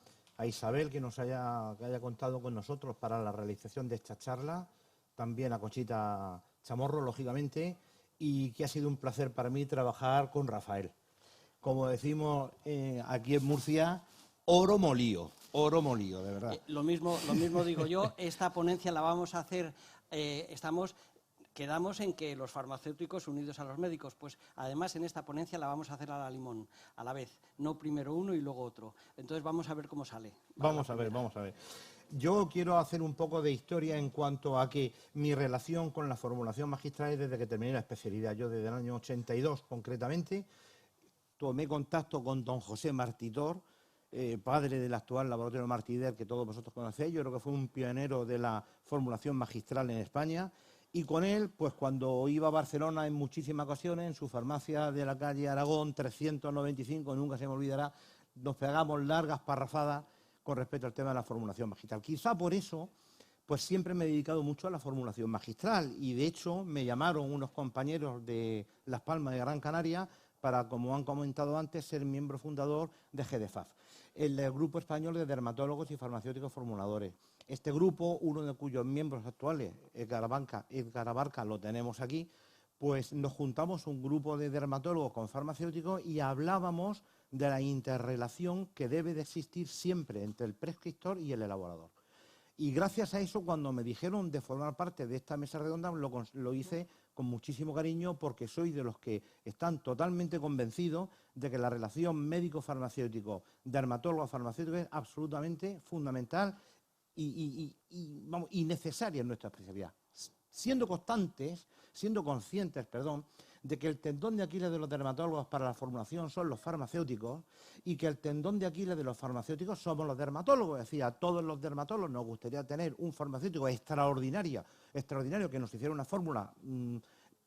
Isabel que haya contado con nosotros para la realización de esta charla, también a Conchita Chamorro, lógicamente, y que ha sido un placer para mí trabajar con Rafael. Como decimos aquí en Murcia, oro molío, de verdad. Lo mismo digo yo. Esta ponencia la vamos a hacer, quedamos en que los farmacéuticos unidos a los médicos, pues además en esta ponencia la vamos a hacer a la limón, a la vez, no primero uno y luego otro. Entonces vamos a ver cómo sale. Vamos a ver. Yo quiero hacer un poco de historia en cuanto a que mi relación con la formulación magistral es desde que terminé la especialidad. Yo desde el año 82 concretamente tomé contacto con don José Martitor, padre del actual laboratorio Martider que todos vosotros conocéis. Yo creo que fue un pionero de la formulación magistral en España. Y con él, pues cuando iba a Barcelona en muchísimas ocasiones, en su farmacia de la calle Aragón 395, nunca se me olvidará, nos pegamos largas parrafadas con respecto al tema de la formulación magistral. Quizá por eso, pues siempre me he dedicado mucho a la formulación magistral y de hecho me llamaron unos compañeros de Las Palmas de Gran Canaria para, como han comentado antes, ser miembro fundador de GDFAF, el Grupo Español de Dermatólogos y Farmacéuticos Formuladores. Este grupo, uno de cuyos miembros actuales, Edgar Abarca, lo tenemos aquí, pues nos juntamos un grupo de dermatólogos con farmacéuticos y hablábamos de la interrelación que debe de existir siempre entre el prescriptor y el elaborador. Y gracias a eso, cuando me dijeron de formar parte de esta mesa redonda, lo hice con muchísimo cariño, porque soy de los que están totalmente convencidos de que la relación médico-farmacéutico, dermatólogo-farmacéutico es absolutamente fundamental y necesaria en nuestra especialidad. Siendo conscientes, de que el tendón de Aquiles de los dermatólogos para la formulación son los farmacéuticos y que el tendón de Aquiles de los farmacéuticos somos los dermatólogos. Es decir, a todos los dermatólogos nos gustaría tener un farmacéutico extraordinario que nos hiciera una fórmula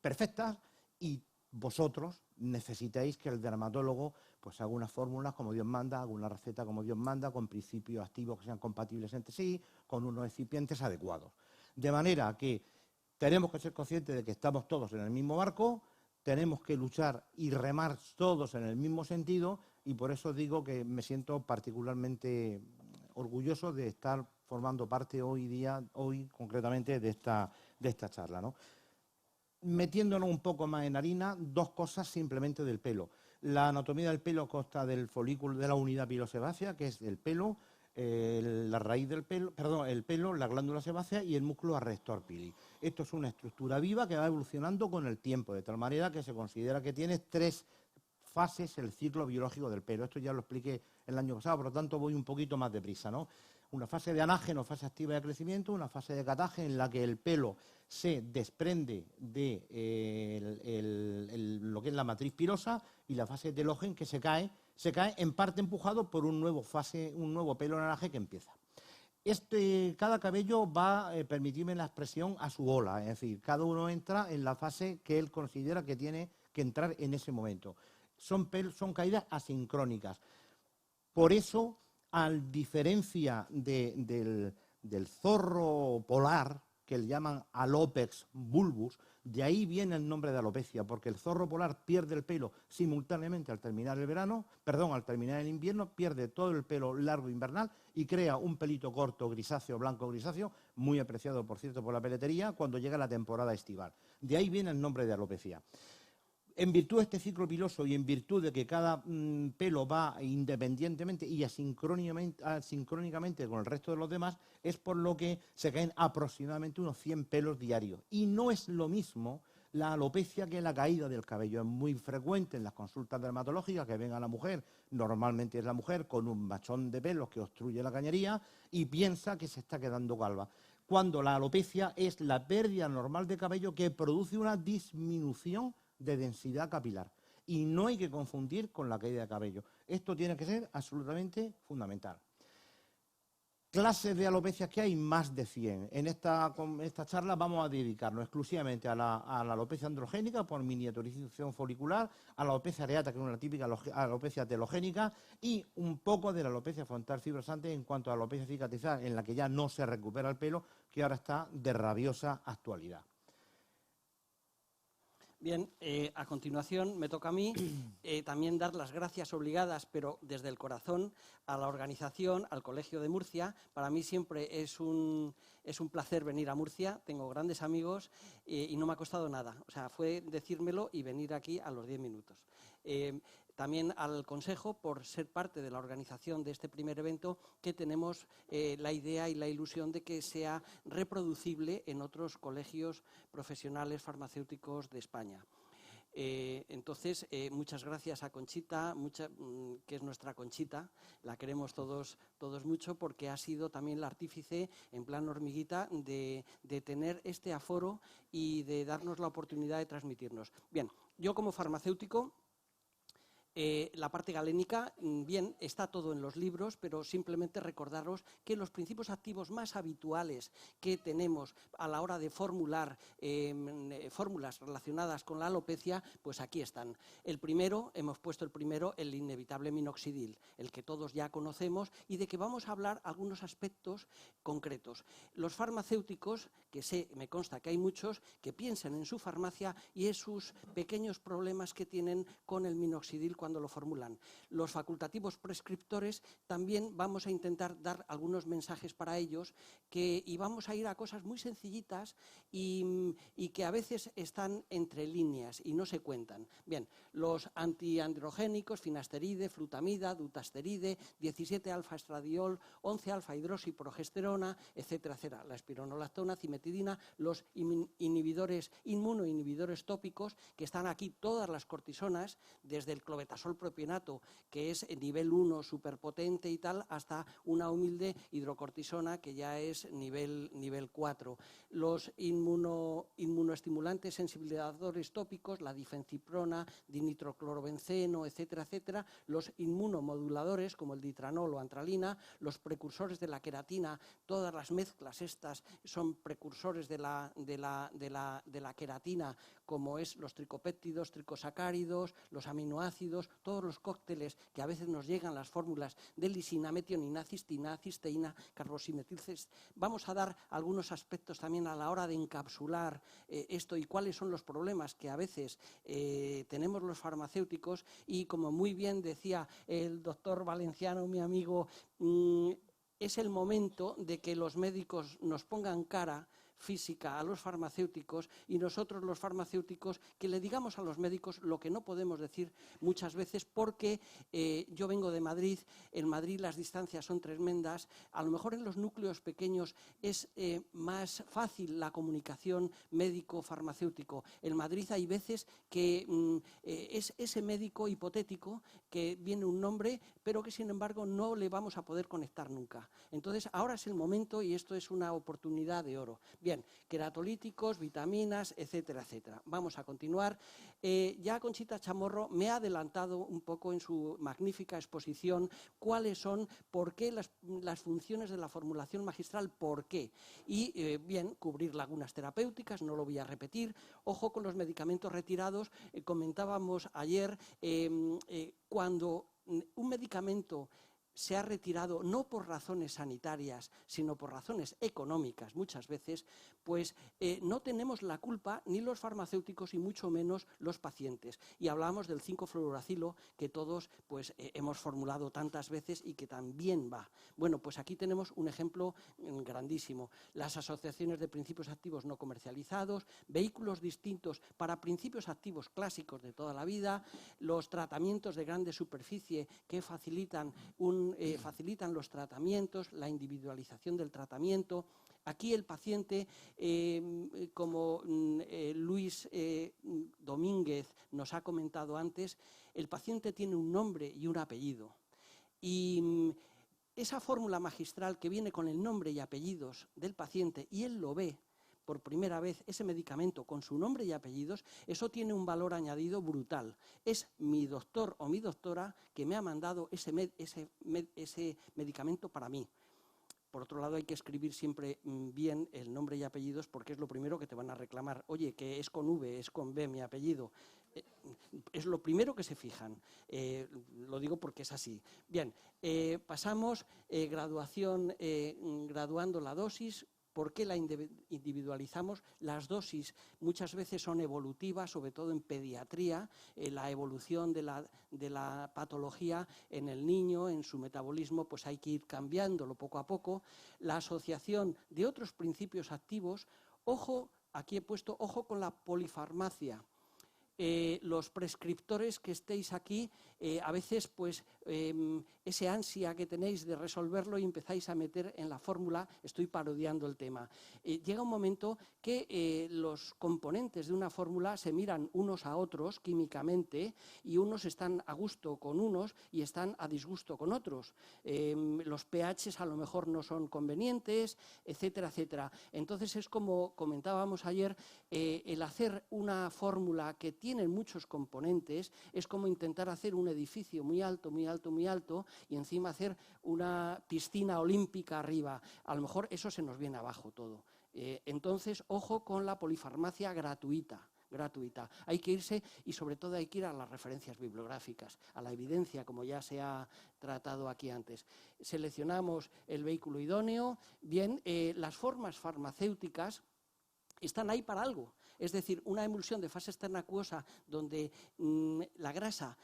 perfecta, y vosotros necesitáis que el dermatólogo pues haga unas fórmulas como Dios manda, haga una receta como Dios manda, con principios activos que sean compatibles entre sí, con unos excipientes adecuados. De manera que tenemos que ser conscientes de que estamos todos en el mismo barco, tenemos que luchar y remar todos en el mismo sentido, y por eso digo que me siento particularmente orgulloso de estar formando parte hoy concretamente de esta charla, ¿no? Metiéndonos un poco más en harina, dos cosas simplemente del pelo. La anatomía del pelo consta del folículo, de la unidad pilosebácea, que es el pelo, la raíz del pelo, el pelo, la glándula sebácea y el músculo arrector pili. Esto es una estructura viva que va evolucionando con el tiempo, de tal manera que se considera que tiene 3 fases el ciclo biológico del pelo. Esto ya lo expliqué el año pasado, por lo tanto voy un poquito más deprisa, ¿no? Una fase de anágeno, fase activa de crecimiento, una fase de catágeno en la que el pelo se desprende de lo que es la matriz pilosa, y la fase de telógeno que se cae en parte empujado por un nuevo pelo naranja que empieza. Cada cabello va, permitirme la expresión, a su ola, es decir, cada uno entra en la fase que él considera que tiene que entrar en ese momento. Son caídas asincrónicas. Por eso, a diferencia del zorro polar, que le llaman Alopex bulbus, de ahí viene el nombre de alopecia, porque el zorro polar pierde el pelo simultáneamente al terminar el invierno, pierde todo el pelo largo invernal y crea un pelito corto grisáceo, blanco grisáceo, muy apreciado, por cierto, por la peletería, cuando llega la temporada estival. De ahí viene el nombre de alopecia. En virtud de este ciclo piloso y en virtud de que cada pelo va independientemente y asincrónicamente con el resto de los demás, es por lo que se caen aproximadamente unos 100 pelos diarios. Y no es lo mismo la alopecia que la caída del cabello. Es muy frecuente en las consultas dermatológicas que venga la mujer, normalmente es la mujer, con un machón de pelos que obstruye la cañería y piensa que se está quedando calva, cuando la alopecia es la pérdida normal de cabello que produce una disminución de densidad capilar. Y no hay que confundir con la caída de cabello. Esto tiene que ser absolutamente fundamental. Clases de alopecias que hay, más de 100. En esta charla vamos a dedicarnos exclusivamente a la alopecia androgénica por miniaturización folicular, a la alopecia areata, que es una típica alopecia telogénica, y un poco de la alopecia frontal fibrosante en cuanto a la alopecia cicatrizal, en la que ya no se recupera el pelo, que ahora está de rabiosa actualidad. Bien, a continuación me toca a mí también dar las gracias obligadas, pero desde el corazón, a la organización, al Colegio de Murcia. Para mí siempre es un placer venir a Murcia, tengo grandes amigos y no me ha costado nada. O sea, fue decírmelo y venir aquí a los 10 minutos. También al Consejo por ser parte de la organización de este primer evento, que tenemos la idea y la ilusión de que sea reproducible en otros colegios profesionales farmacéuticos de España. Entonces, muchas gracias a Conchita, que es nuestra Conchita, la queremos todos mucho, porque ha sido también la artífice, en plan hormiguita, de tener este aforo y de darnos la oportunidad de transmitirnos. Bien, yo como farmacéutico La parte galénica, bien, está todo en los libros, pero simplemente recordaros que los principios activos más habituales que tenemos a la hora de formular fórmulas relacionadas con la alopecia, pues aquí están. El primero, hemos puesto el primero, el inevitable minoxidil, el que todos ya conocemos y de que vamos a hablar algunos aspectos concretos. Los farmacéuticos, que me consta que hay muchos, que piensan en su farmacia y en sus pequeños problemas que tienen con el minoxidil cuando lo formulan. Los facultativos prescriptores también vamos a intentar dar algunos mensajes para ellos y vamos a ir a cosas muy sencillitas y que a veces están entre líneas y no se cuentan. Bien, los antiandrogénicos, finasteride, flutamida, dutasteride, 17-alfa-estradiol, 11-alfa-hidroxiprogesterona, etcétera, etcétera. La espironolactona, cimetidina, los inmunoinhibidores tópicos, que están aquí todas las cortisonas, desde el clobetasol propionato, que es nivel 1 superpotente y tal, hasta una humilde hidrocortisona que ya es nivel 4. Los inmunoestimulantes sensibilizadores tópicos, la difenciprona, dinitroclorobenceno, etcétera, etcétera. Los inmunomoduladores como el ditranol o antralina, los precursores de la queratina, todas las mezclas estas son precursores de la queratina, como es los tricopéptidos, tricosacáridos, los aminoácidos, todos los cócteles que a veces nos llegan las fórmulas de lisina, metionina, cistina, cisteína, carbosimetilces. Vamos a dar algunos aspectos también a la hora de encapsular esto y cuáles son los problemas que a veces tenemos los farmacéuticos y, como muy bien decía el doctor Valenciano, mi amigo, es el momento de que los médicos nos pongan cara física a los farmacéuticos y nosotros los farmacéuticos que le digamos a los médicos lo que no podemos decir muchas veces porque yo vengo de Madrid, en Madrid las distancias son tremendas, a lo mejor en los núcleos pequeños es más fácil la comunicación médico-farmacéutico. En Madrid hay veces que es ese médico hipotético que viene un nombre pero que sin embargo no le vamos a poder conectar nunca. Entonces ahora es el momento y esto es una oportunidad de oro. Bien, queratolíticos, vitaminas, etcétera, etcétera. Vamos a continuar. Ya Conchita Chamorro me ha adelantado un poco en su magnífica exposición cuáles son, por qué las funciones de la formulación magistral, por qué. Y bien, cubrir lagunas terapéuticas, no lo voy a repetir. Ojo con los medicamentos retirados. Comentábamos ayer cuando un medicamento se ha retirado no por razones sanitarias, sino por razones económicas muchas veces, pues no tenemos la culpa ni los farmacéuticos y mucho menos los pacientes. Y hablamos del 5-fluoracilo que todos pues, hemos formulado tantas veces y que también va. Bueno, pues aquí tenemos un ejemplo grandísimo. Las asociaciones de principios activos no comercializados, vehículos distintos para principios activos clásicos de toda la vida, los tratamientos de grande superficie que facilitan los tratamientos, la individualización del tratamiento. Aquí el paciente, como Luis Domínguez nos ha comentado antes, el paciente tiene un nombre y un apellido. Y esa fórmula magistral que viene con el nombre y apellidos del paciente y él lo ve por primera vez, ese medicamento con su nombre y apellidos, eso tiene un valor añadido brutal. Es mi doctor o mi doctora que me ha mandado ese medicamento para mí. Por otro lado, hay que escribir siempre bien el nombre y apellidos porque es lo primero que te van a reclamar. Oye, que es con V, es con B mi apellido. Es lo primero que se fijan. Lo digo porque es así. Bien, pasamos, graduando la dosis. ¿Por qué la individualizamos? Las dosis muchas veces son evolutivas, sobre todo en pediatría, la evolución de la patología en el niño, en su metabolismo, pues hay que ir cambiándolo poco a poco. La asociación de otros principios activos, ojo, aquí he puesto ojo con la polifarmacia. Los prescriptores que estéis aquí, a veces pues ese ansia que tenéis de resolverlo y empezáis a meter en la fórmula, estoy parodiando el tema. Llega un momento que los componentes de una fórmula se miran unos a otros químicamente y unos están a gusto con unos y están a disgusto con otros. Los pHs a lo mejor no son convenientes, etcétera, etcétera. Entonces es como comentábamos ayer, el hacer una fórmula que tiene muchos componentes, es como intentar hacer un edificio muy alto, muy alto, muy alto y encima hacer una piscina olímpica arriba. A lo mejor eso se nos viene abajo todo. Entonces, ojo con la polifarmacia gratuita. Hay que irse y sobre todo hay que ir a las referencias bibliográficas, a la evidencia, como ya se ha tratado aquí antes. Seleccionamos el vehículo idóneo. Bien, las formas farmacéuticas están ahí para algo. Es decir, una emulsión de fase externa acuosa donde la grasa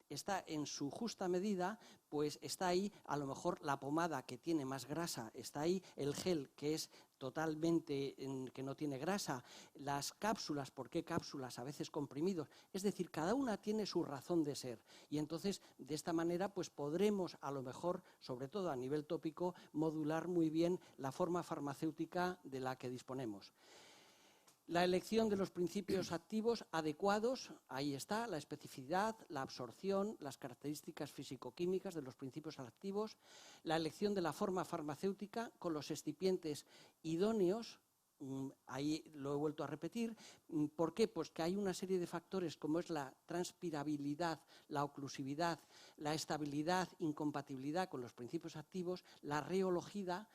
está en su justa medida, pues está ahí, a lo mejor la pomada que tiene más grasa está ahí, el gel que es totalmente que no tiene grasa, las cápsulas, ¿por qué cápsulas? A veces comprimidos, es decir, cada una tiene su razón de ser y entonces de esta manera pues podremos a lo mejor, sobre todo a nivel tópico, modular muy bien la forma farmacéutica de la que disponemos. La elección de los principios activos adecuados, ahí está, la especificidad, la absorción, las características físico-químicas de los principios activos, la elección de la forma farmacéutica con los excipientes idóneos, ahí lo he vuelto a repetir. ¿Por qué? Pues que hay una serie de factores como es la transpirabilidad, la oclusividad, la estabilidad, incompatibilidad con los principios activos, la reología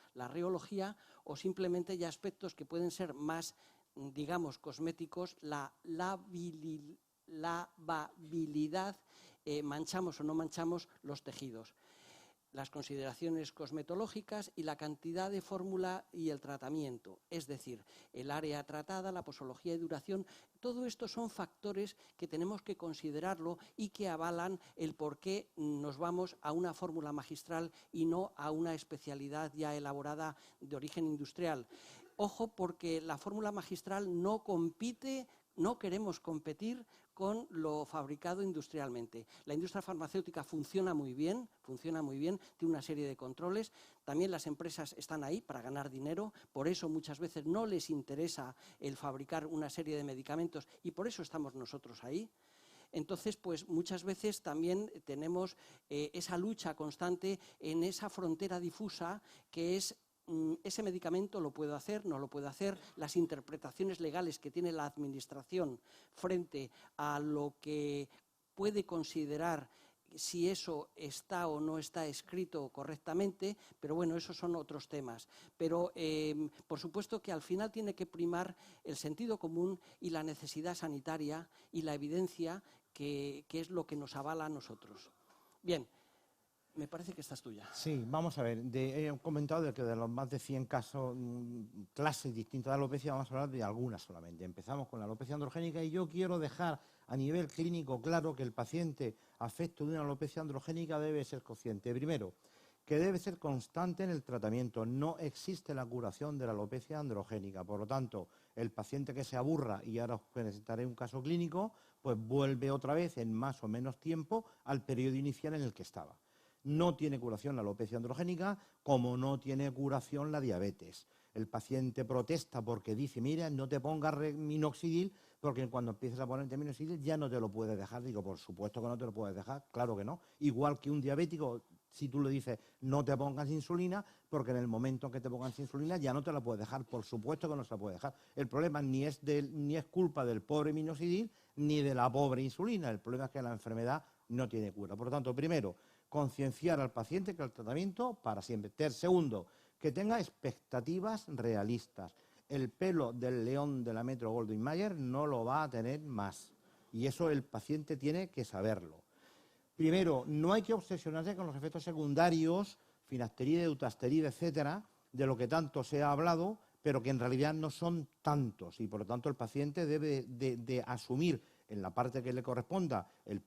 o simplemente ya aspectos que pueden ser más, digamos, cosméticos, la lavabilidad, manchamos o no manchamos los tejidos, las consideraciones cosmetológicas y la cantidad de fórmula y el tratamiento, es decir, el área tratada, la posología y duración. Todo esto son factores que tenemos que considerarlo y que avalan el por qué nos vamos a una fórmula magistral y no a una especialidad ya elaborada de origen industrial. Ojo, porque la fórmula magistral no compite, no queremos competir con lo fabricado industrialmente. La industria farmacéutica funciona muy bien, tiene una serie de controles. También las empresas están ahí para ganar dinero, por eso muchas veces no les interesa el fabricar una serie de medicamentos y por eso estamos nosotros ahí. Entonces, pues muchas veces también tenemos esa lucha constante en esa frontera difusa que es ese medicamento lo puedo hacer, no lo puedo hacer, las interpretaciones legales que tiene la Administración frente a lo que puede considerar si eso está o no está escrito correctamente, pero bueno, esos son otros temas. Pero, por supuesto que al final tiene que primar el sentido común y la necesidad sanitaria y la evidencia que es lo que nos avala a nosotros. Bien. Me parece que esta es tuya. Sí, vamos a ver. He comentado de que de los más de 100 casos, clases distintas de alopecia, vamos a hablar de algunas solamente. Empezamos con la alopecia androgénica y yo quiero dejar a nivel clínico claro que el paciente afecto de una alopecia androgénica debe ser consciente. Primero, que debe ser constante en el tratamiento. No existe la curación de la alopecia androgénica. Por lo tanto, el paciente que se aburra, y ahora os presentaré un caso clínico, pues vuelve otra vez en más o menos tiempo al periodo inicial en el que estaba. No tiene curación la alopecia androgénica, como no tiene curación la diabetes. El paciente protesta porque dice, mira, no te pongas minoxidil, porque cuando empieces a ponerte minoxidil ya no te lo puedes dejar. Digo, por supuesto que no te lo puedes dejar, claro que no. Igual que un diabético, si tú le dices, no te pongas insulina, porque en el momento en que te pongas insulina ya no te la puedes dejar, por supuesto que no se la puede dejar. El problema ni es culpa del pobre minoxidil, ni de la pobre insulina. El problema es que la enfermedad no tiene cura. Por lo tanto, primero, concienciar al paciente que el tratamiento para siempre. Segundo, que tenga expectativas realistas. El pelo del león de la Metro-Goldwyn-Mayer no lo va a tener más. Y eso el paciente tiene que saberlo. Primero, no hay que obsesionarse con los efectos secundarios, finasterida, dutasterida, etcétera, de lo que tanto se ha hablado, pero que en realidad no son tantos. Y por lo tanto el paciente debe de asumir en la parte que le corresponda el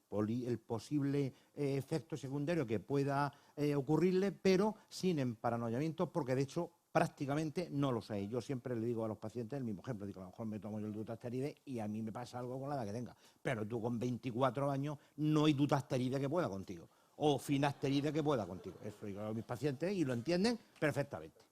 posible efecto secundario que pueda ocurrirle, pero sin emparanoiamiento, porque de hecho prácticamente no lo sé. Yo siempre le digo a los pacientes el mismo ejemplo, digo, a lo mejor me tomo yo el dutasteride y a mí me pasa algo con la edad que tenga, pero tú con 24 años no hay dutasteride que pueda contigo, o finasteride que pueda contigo. Eso digo a mis pacientes y lo entienden perfectamente.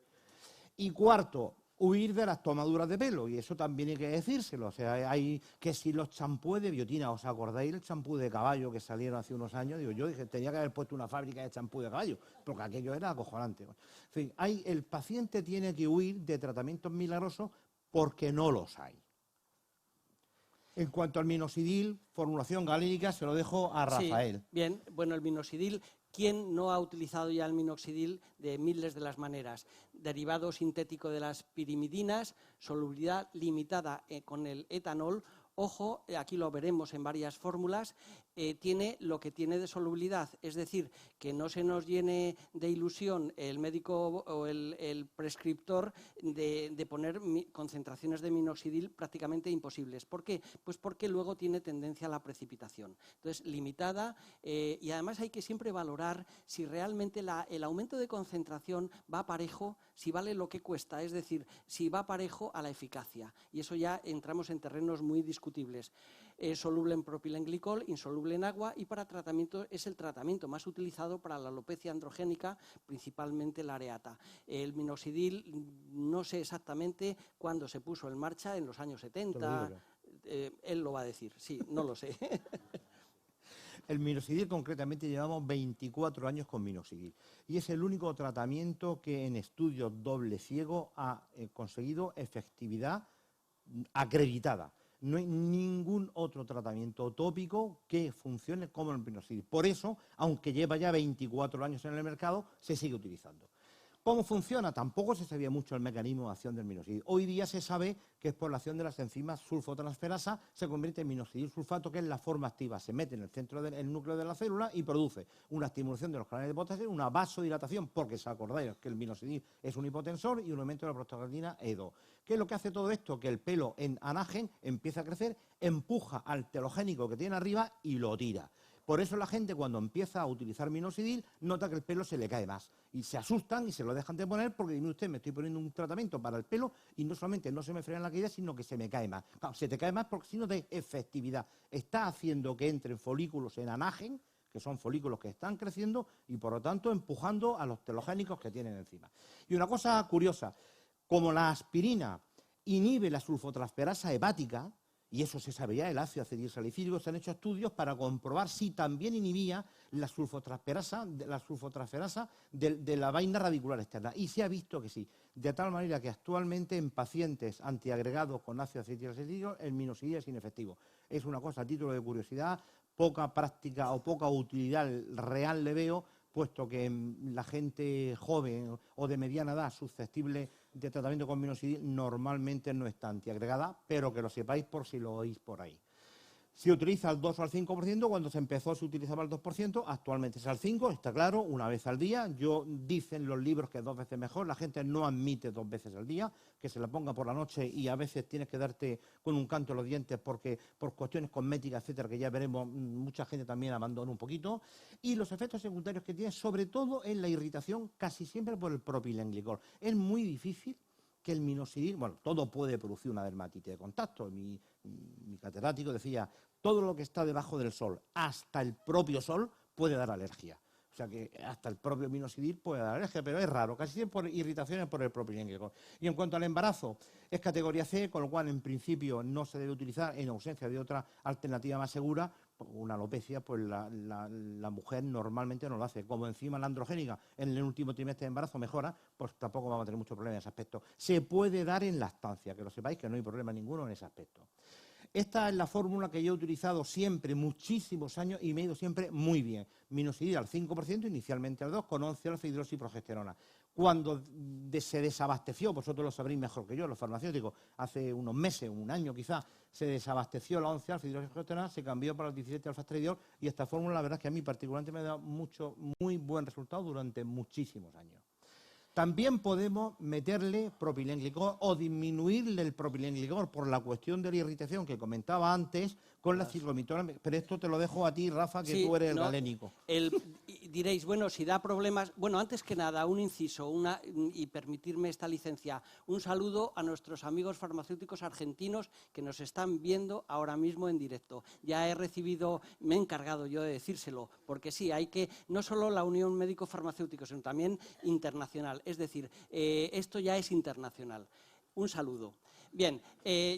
Y cuarto, huir de las tomaduras de pelo, y eso también hay que decírselo. O sea, hay que si los champúes de biotina, ¿os acordáis el champú de caballo que salieron hace unos años? Digo, yo dije, tenía que haber puesto una fábrica de champú de caballo, porque aquello era acojonante. En fin, el paciente tiene que huir de tratamientos milagrosos porque no los hay. En cuanto al minoxidil, formulación galínica, se lo dejo a Rafael. Sí, bien, bueno, el minoxidil, ¿quién no ha utilizado ya el minoxidil de miles de las maneras? Derivado sintético de las pirimidinas, solubilidad limitada con el etanol. Ojo, aquí lo veremos en varias fórmulas, tiene lo que tiene de solubilidad, es decir, que no se nos llene de ilusión el médico o el prescriptor de poner concentraciones de minoxidil prácticamente imposibles. ¿Por qué? Pues porque luego tiene tendencia a la precipitación. Entonces, limitada, y además hay que siempre valorar si realmente el aumento de concentración va parejo, si vale lo que cuesta, es decir, si va parejo a la eficacia. Y eso ya entramos en terrenos muy discutibles. Soluble en propilenglicol, insoluble en agua, y para tratamiento es el tratamiento más utilizado para la alopecia androgénica, principalmente la areata. El minoxidil no sé exactamente cuándo se puso en marcha, en los años 70, él lo va a decir, sí, no lo sé. El minoxidil, concretamente, llevamos 24 años con minoxidil y es el único tratamiento que en estudios doble ciego ha conseguido efectividad acreditada. No hay ningún otro tratamiento tópico que funcione como el minoxidil. Por eso, aunque lleva ya 24 años en el mercado, se sigue utilizando. ¿Cómo funciona? Tampoco se sabía mucho el mecanismo de acción del minoxidil. Hoy día se sabe que es por la acción de las enzimas sulfotransferasa, se convierte en minoxidil sulfato, que es la forma activa. Se mete en el centro del núcleo de la célula y produce una estimulación de los canales de potasio, una vasodilatación, porque se acordáis que el minoxidil es un hipotensor, y un aumento de la prostaglandina E2. ¿Qué es lo que hace todo esto? Que el pelo en anagen empieza a crecer, empuja al telogénico que tiene arriba y lo tira. Por eso la gente, cuando empieza a utilizar minoxidil, nota que el pelo se le cae más. Y se asustan y se lo dejan de poner porque dicen: usted, me estoy poniendo un tratamiento para el pelo y no solamente no se me frena la caída, sino que se me cae más. Claro, se te cae más porque si no de efectividad. Está haciendo que entren folículos en anagen, que son folículos que están creciendo y, por lo tanto, empujando a los telogénicos que tienen encima. Y una cosa curiosa, como la aspirina inhibe la sulfotransferasa hepática, y eso se sabe ya, el ácido acetilsalicílico, se han hecho estudios para comprobar si también inhibía la sulfotransferasa de la vaina radicular externa. Y se ha visto que sí, de tal manera que actualmente en pacientes antiagregados con ácido acetilsalicílico el minoxidil es inefectivo. Es una cosa a título de curiosidad, poca práctica o poca utilidad real le veo, puesto que la gente joven o de mediana edad susceptible de tratamiento con minoxidil normalmente no está antiagregada, pero que lo sepáis por si lo oís por ahí. Se utiliza al 2 o al 5%, cuando se empezó se utilizaba al 2%, actualmente es al 5%, está claro, una vez al día. Dicen los libros que 2 veces mejor, la gente no admite 2 veces al día, que se la ponga por la noche y a veces tienes que darte con un canto en los dientes porque por cuestiones cosméticas, etcétera, que ya veremos, mucha gente también abandona un poquito. Y los efectos secundarios que tiene, sobre todo en la irritación, casi siempre por el propilenglicol. Es muy difícil que el minoxidil, bueno, todo puede producir una dermatitis de contacto. Mi catedrático decía: todo lo que está debajo del sol, hasta el propio sol, puede dar alergia. O sea que hasta el propio minoxidil puede dar alergia, pero es raro, casi siempre por irritaciones por el propilenglicol. Y en cuanto al embarazo, es categoría C, con lo cual en principio no se debe utilizar en ausencia de otra alternativa más segura. Una alopecia, pues la mujer normalmente no lo hace. Como encima la androgénica en el último trimestre de embarazo mejora, pues tampoco vamos a tener mucho problema en ese aspecto. Se puede dar en lactancia, que lo sepáis, que no hay problema ninguno en ese aspecto. Esta es la fórmula que yo he utilizado siempre, muchísimos años, y me ha ido siempre muy bien. Minoxidil al 5%, inicialmente al 2%, con 11 alfa-hidroxiprogesterona. Cuando se desabasteció, vosotros lo sabréis mejor que yo, los farmacéuticos, hace unos meses, un año quizás, se desabasteció la 11 alfa-hidroxiprogesterona, se cambió para el 17 alfa-estradiol, y esta fórmula, la verdad es que a mí particularmente me ha dado muy buen resultado durante muchísimos años. También podemos meterle propilenglicol o disminuirle el propilenglicol por la cuestión de la irritación que comentaba antes con la ciclomitora. Pero esto te lo dejo a ti, Rafa, que sí, tú eres el galénico. Diréis, bueno, si da problemas... Bueno, antes que nada, un inciso y permitirme esta licencia. Un saludo a nuestros amigos farmacéuticos argentinos que nos están viendo ahora mismo en directo. Ya he recibido, me he encargado yo de decírselo, porque sí, hay que, no solo la Unión Médico Farmacéutico, sino también internacional. Es decir, esto ya es internacional. Un saludo. Bien,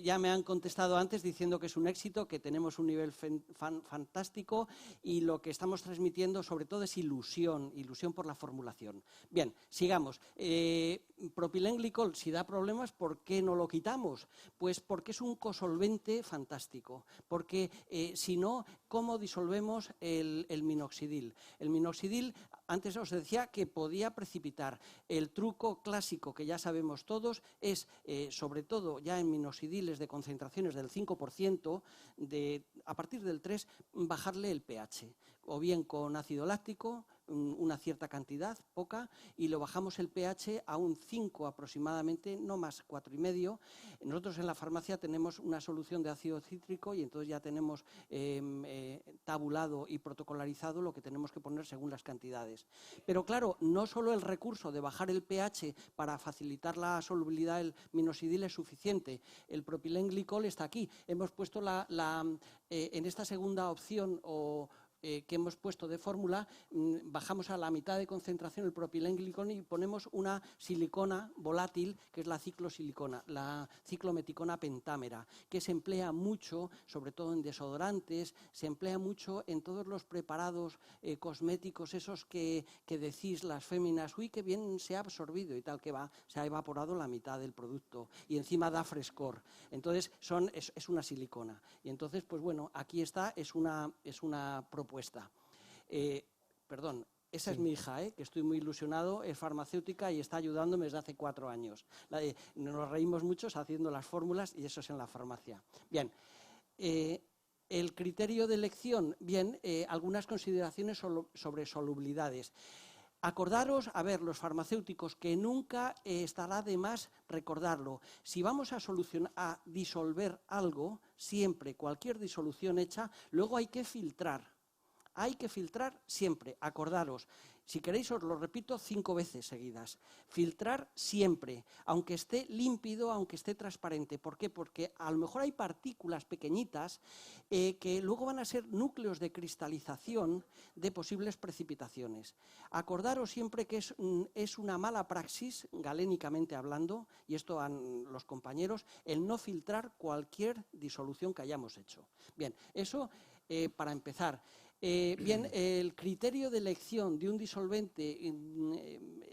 ya me han contestado antes diciendo que es un éxito, que tenemos un nivel fantástico y lo que estamos transmitiendo sobre todo es ilusión por la formulación. Bien, sigamos. Propilenglicol, si da problemas, ¿por qué no lo quitamos? Pues porque es un cosolvente fantástico, porque si no, ¿cómo disolvemos el minoxidil? El minoxidil, antes os decía que podía precipitar. El truco clásico que ya sabemos todos es, sobre todo ya en minoxidiles de concentraciones del 5%, a partir del 3, bajarle el pH, o bien con ácido láctico, una cierta cantidad, poca, y lo bajamos el pH a un 5 aproximadamente, no más, 4,5. Nosotros en la farmacia tenemos una solución de ácido cítrico y entonces ya tenemos tabulado y protocolarizado lo que tenemos que poner según las cantidades. Pero claro, no solo el recurso de bajar el pH para facilitar la solubilidad del minoxidil es suficiente. El propilenglicol está aquí. Hemos puesto en esta segunda opción que hemos puesto de fórmula, bajamos a la mitad de concentración el propilenglicol y ponemos una silicona volátil, que es la ciclosilicona, la ciclometicona pentámera, que se emplea mucho, sobre todo en desodorantes, se emplea mucho en todos los preparados cosméticos, esos que decís las féminas, uy, qué bien se ha absorbido y tal, que va, se ha evaporado la mitad del producto y encima da frescor. Entonces, es una silicona. Y entonces, pues bueno, aquí está, es una propuesta. Perdón, esa es mi hija, que estoy muy ilusionado, es farmacéutica y está ayudándome desde hace 4 años. Nos reímos mucho haciendo las fórmulas y eso es en la farmacia. Bien, el criterio de elección, bien, algunas consideraciones sobre solubilidades. Acordaros, a ver, los farmacéuticos, que nunca estará de más recordarlo. Si vamos a disolver algo, siempre, cualquier disolución hecha, luego hay que filtrar. Hay que filtrar siempre, acordaros. Si queréis os lo repito 5 veces seguidas. Filtrar siempre, aunque esté límpido, aunque esté transparente. ¿Por qué? Porque a lo mejor hay partículas pequeñitas que luego van a ser núcleos de cristalización de posibles precipitaciones. Acordaros siempre que es una mala praxis, galénicamente hablando, y esto a los compañeros, el no filtrar cualquier disolución que hayamos hecho. Bien, eso para empezar. Bien, el criterio de elección de un disolvente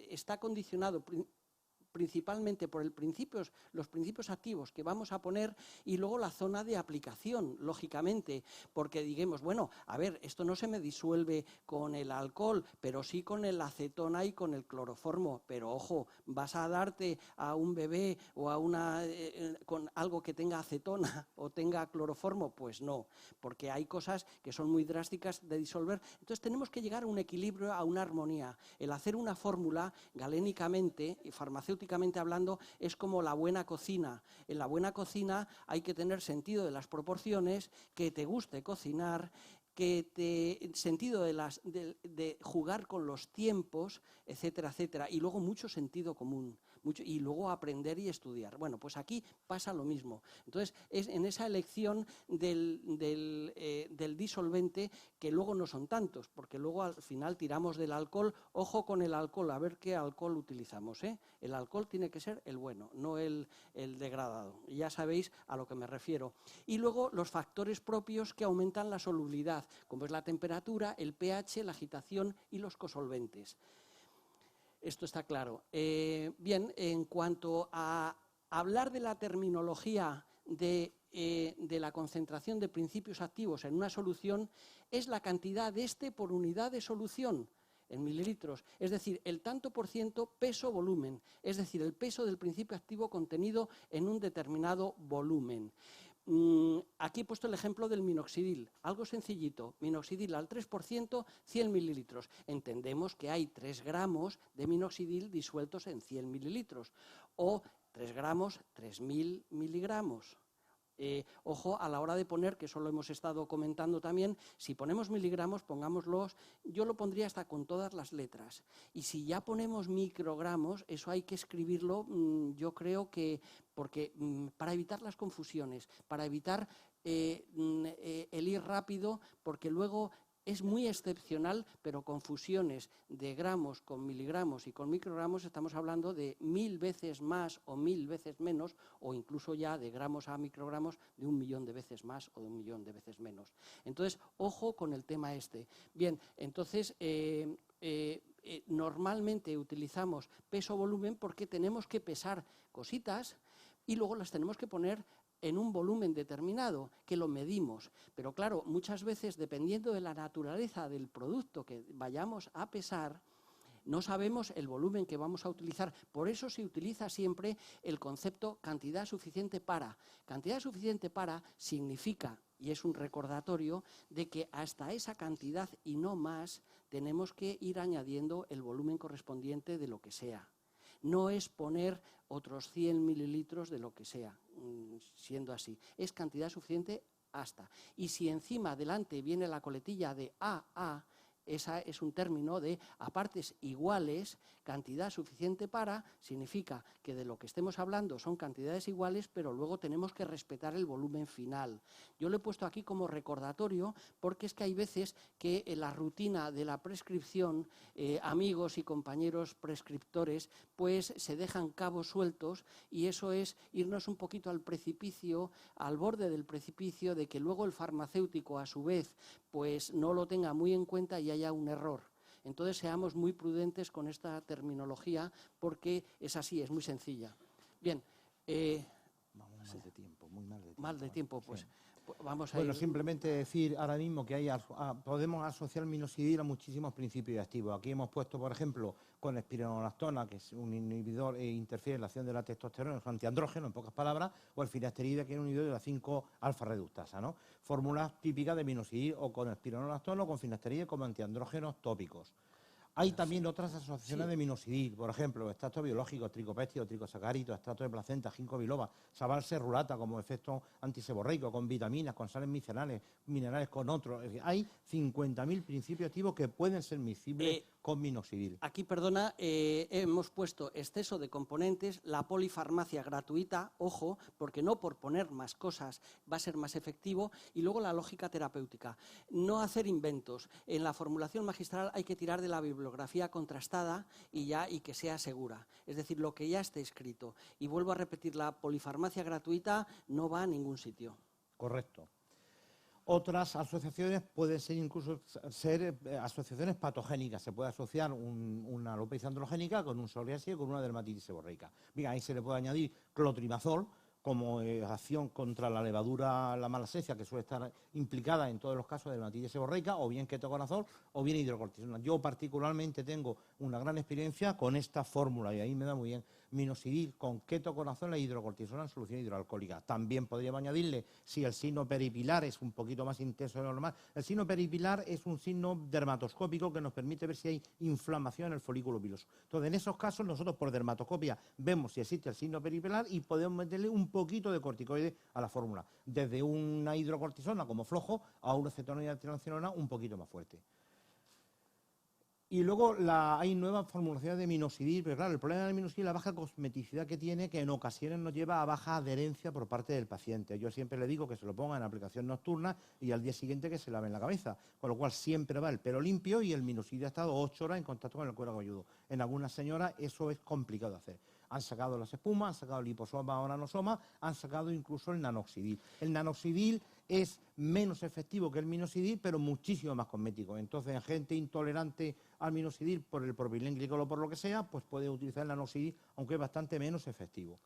está condicionado principalmente por los principios activos que vamos a poner y luego la zona de aplicación, lógicamente, porque digamos, bueno, a ver, esto no se me disuelve con el alcohol, pero sí con el acetona y con el cloroformo, pero ojo, vas a darte a un bebé o a con algo que tenga acetona o tenga cloroformo, pues no, porque hay cosas que son muy drásticas de disolver, entonces tenemos que llegar a un equilibrio, a una armonía. El hacer una fórmula galénicamente y farmacéuticamente hablando es como la buena cocina. En la buena cocina hay que tener sentido de las proporciones, que te guste cocinar, sentido de jugar con los tiempos, etcétera, etcétera, y luego mucho sentido común, y luego aprender y estudiar. Bueno, pues aquí pasa lo mismo. Entonces, es en esa elección del disolvente, que luego no son tantos, porque luego al final tiramos del alcohol. Ojo con el alcohol, a ver qué alcohol utilizamos, ¿eh? El alcohol tiene que ser el bueno, no el degradado. Ya sabéis a lo que me refiero. Y luego los factores propios que aumentan la solubilidad, como es la temperatura, el pH, la agitación y los cosolventes. Esto está claro. Bien, en cuanto a hablar de la terminología de la concentración de principios activos en una solución, es la cantidad de este por unidad de solución en mililitros, es decir, el tanto por ciento peso-volumen, es decir, el peso del principio activo contenido en un determinado volumen. Aquí he puesto el ejemplo del minoxidil, algo sencillito, minoxidil al 3%, 100 mililitros. Entendemos que hay 3 gramos de minoxidil disueltos en 100 mililitros, o 3 gramos, 3.000 miligramos. Ojo a la hora de poner, que eso lo hemos estado comentando también, si ponemos miligramos, pongámoslos, yo lo pondría hasta con todas las letras. Y si ya ponemos microgramos, eso hay que escribirlo, yo creo que, porque para evitar las confusiones, para evitar el ir rápido, porque luego Es muy excepcional, pero con fusiones de gramos con miligramos y con microgramos estamos hablando de 1000 veces más o 1000 veces menos, o incluso ya de gramos a microgramos de 1.000.000 de veces más o de 1.000.000 de veces menos. Entonces, ojo con el tema este. Bien, entonces, normalmente utilizamos peso-volumen porque tenemos que pesar cositas y luego las tenemos que poner en un volumen determinado, que lo medimos. Pero claro, muchas veces, dependiendo de la naturaleza del producto que vayamos a pesar, no sabemos el volumen que vamos a utilizar. Por eso se utiliza siempre el concepto cantidad suficiente para. Cantidad suficiente para significa, y es un recordatorio, de que hasta esa cantidad y no más tenemos que ir añadiendo el volumen correspondiente de lo que sea. No es poner otros 100 mililitros de lo que sea, siendo así. Es cantidad suficiente hasta. Y si encima adelante viene la coletilla de AA, esa es un término de a partes iguales, cantidad suficiente para, significa que de lo que estemos hablando son cantidades iguales, pero luego tenemos que respetar el volumen final. Yo lo he puesto aquí como recordatorio porque es que hay veces que en la rutina de la prescripción, amigos y compañeros prescriptores, pues se dejan cabos sueltos y eso es irnos un poquito al precipicio, al borde del precipicio, de que luego el farmacéutico a su vez pues no lo tenga muy en cuenta y haya un error. Entonces seamos muy prudentes con esta terminología porque es así, es muy sencilla. Bien. Vamos mal de tiempo, muy mal de tiempo. Mal de tiempo, pues. Sí. Vamos a Bueno, ir... simplemente decir ahora mismo que podemos asociar minoxidil a muchísimos principios activos. Aquí hemos puesto, por ejemplo, con espironolactona, que es un inhibidor e interfiere en la acción de la testosterona, es un antiandrógeno, en pocas palabras, o el finasteride, que es un inhibidor de la 5-alfa-reductasa, ¿no? Fórmulas típicas de minoxidil o con espironolactona o con finasteride como antiandrógenos tópicos. Hay también otras asociaciones de minoxidil, por ejemplo, extractos biológicos, tricopéptidos, tricosacáridos, extractos de placenta, ginkgo biloba, sabal serrulata como efecto antiseborreico, con vitaminas, con sales minerales, con otros. Hay 50.000 principios activos que pueden ser miscibles con minoxidil. Aquí, perdona, hemos puesto exceso de componentes, la polifarmacia gratuita, ojo, porque no por poner más cosas va a ser más efectivo, y luego la lógica terapéutica. No hacer inventos. En la formulación magistral hay que tirar de la bibliografía contrastada y que sea segura. Es decir, lo que ya esté escrito. Y vuelvo a repetir, la polifarmacia gratuita no va a ningún sitio. Correcto. Otras asociaciones pueden ser incluso asociaciones patogénicas. Se puede asociar una alopecia androgénica con un psoriasis y con una dermatitis seborreica. Bien, ahí se le puede añadir clotrimazol como acción contra la levadura, la malassezia, que suele estar implicada en todos los casos de dermatitis seborreica, o bien ketoconazol o bien hidrocortisona. Yo particularmente tengo una gran experiencia con esta fórmula y ahí me da muy bien minoxidil con ketoconazol e hidrocortisona en solución hidroalcohólica. También podríamos añadirle, si el signo peripilar es un poquito más intenso de lo normal, el signo peripilar es un signo dermatoscópico que nos permite ver si hay inflamación en el folículo piloso. Entonces, en esos casos, nosotros por dermatoscopia vemos si existe el signo peripilar y podemos meterle un poquito de corticoide a la fórmula, desde una hidrocortisona como flojo a una cetonina triazolinona un poquito más fuerte. Y luego hay nuevas formulaciones de minoxidil, pero claro, el problema del minoxidil es la baja cosmeticidad que tiene, que en ocasiones nos lleva a baja adherencia por parte del paciente. Yo siempre le digo que se lo ponga en aplicación nocturna y al día siguiente que se lave en la cabeza, con lo cual siempre va el pelo limpio y el minoxidil ha estado 8 horas en contacto con el cuero cabelludo. En algunas señoras eso es complicado de hacer. Han sacado las espumas, han sacado el liposoma o nanosoma, han sacado incluso el nanoxidil. El nanoxidil es menos efectivo que el minoxidil, pero muchísimo más cosmético. Entonces, en gente intolerante al minoxidil por el propilenglicol o por lo que sea, pues puede utilizar el nanoxidil, aunque es bastante menos efectivo.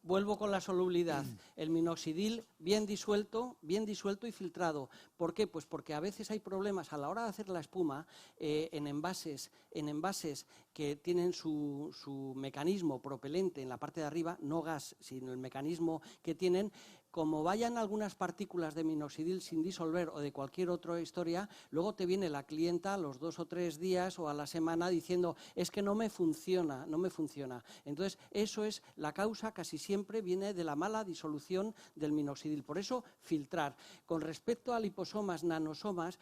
Vuelvo con la solubilidad. El minoxidil bien disuelto y filtrado. ¿Por qué? Pues porque a veces hay problemas a la hora de hacer la espuma en envases que tienen su mecanismo propelente en la parte de arriba, no gas, sino el mecanismo que tienen. Como vayan algunas partículas de minoxidil sin disolver o de cualquier otra historia, luego te viene la clienta a los 2 o 3 días o a la semana diciendo es que no me funciona. Entonces, eso es la causa, casi siempre viene de la mala disolución del minoxidil. Por eso, filtrar. Con respecto a liposomas, nanosomas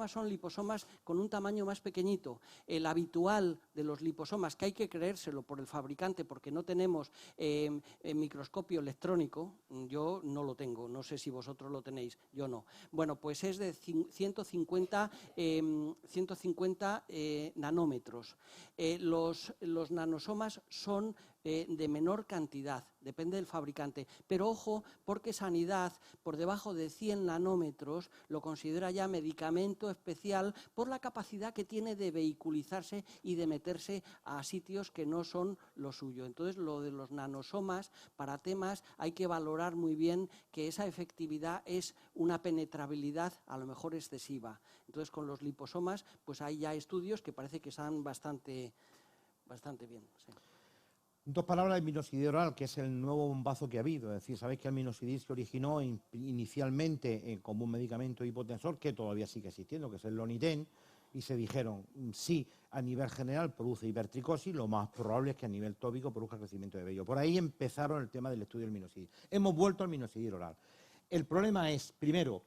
son liposomas con un tamaño más pequeñito. El habitual de los liposomas, que hay que creérselo por el fabricante porque no tenemos microscopio electrónico, yo yo no lo tengo, no sé si vosotros lo tenéis, yo no. Bueno, pues es de 150 nanómetros. Los nanosomas son de menor cantidad, depende del fabricante. Pero ojo, porque Sanidad, por debajo de 100 nanómetros, lo considera ya medicamento especial por la capacidad que tiene de vehiculizarse y de meterse a sitios que no son lo suyo. Entonces, lo de los nanosomas, para temas, hay que valorar muy bien que esa efectividad es una penetrabilidad a lo mejor excesiva. Entonces, con los liposomas, pues hay ya estudios que parece que están bastante bien. Sí. Dos palabras del minoxidil oral, que es el nuevo bombazo que ha habido. Es decir, sabéis que el minoxidil se originó inicialmente como un medicamento hipotensor, que todavía sigue existiendo, que es el Loniten, y se dijeron, sí, a nivel general produce hipertricosis, lo más probable es que a nivel tópico produzca crecimiento de vello. Por ahí empezaron el tema del estudio del minoxidil. Hemos vuelto al minoxidil oral. El problema es, primero,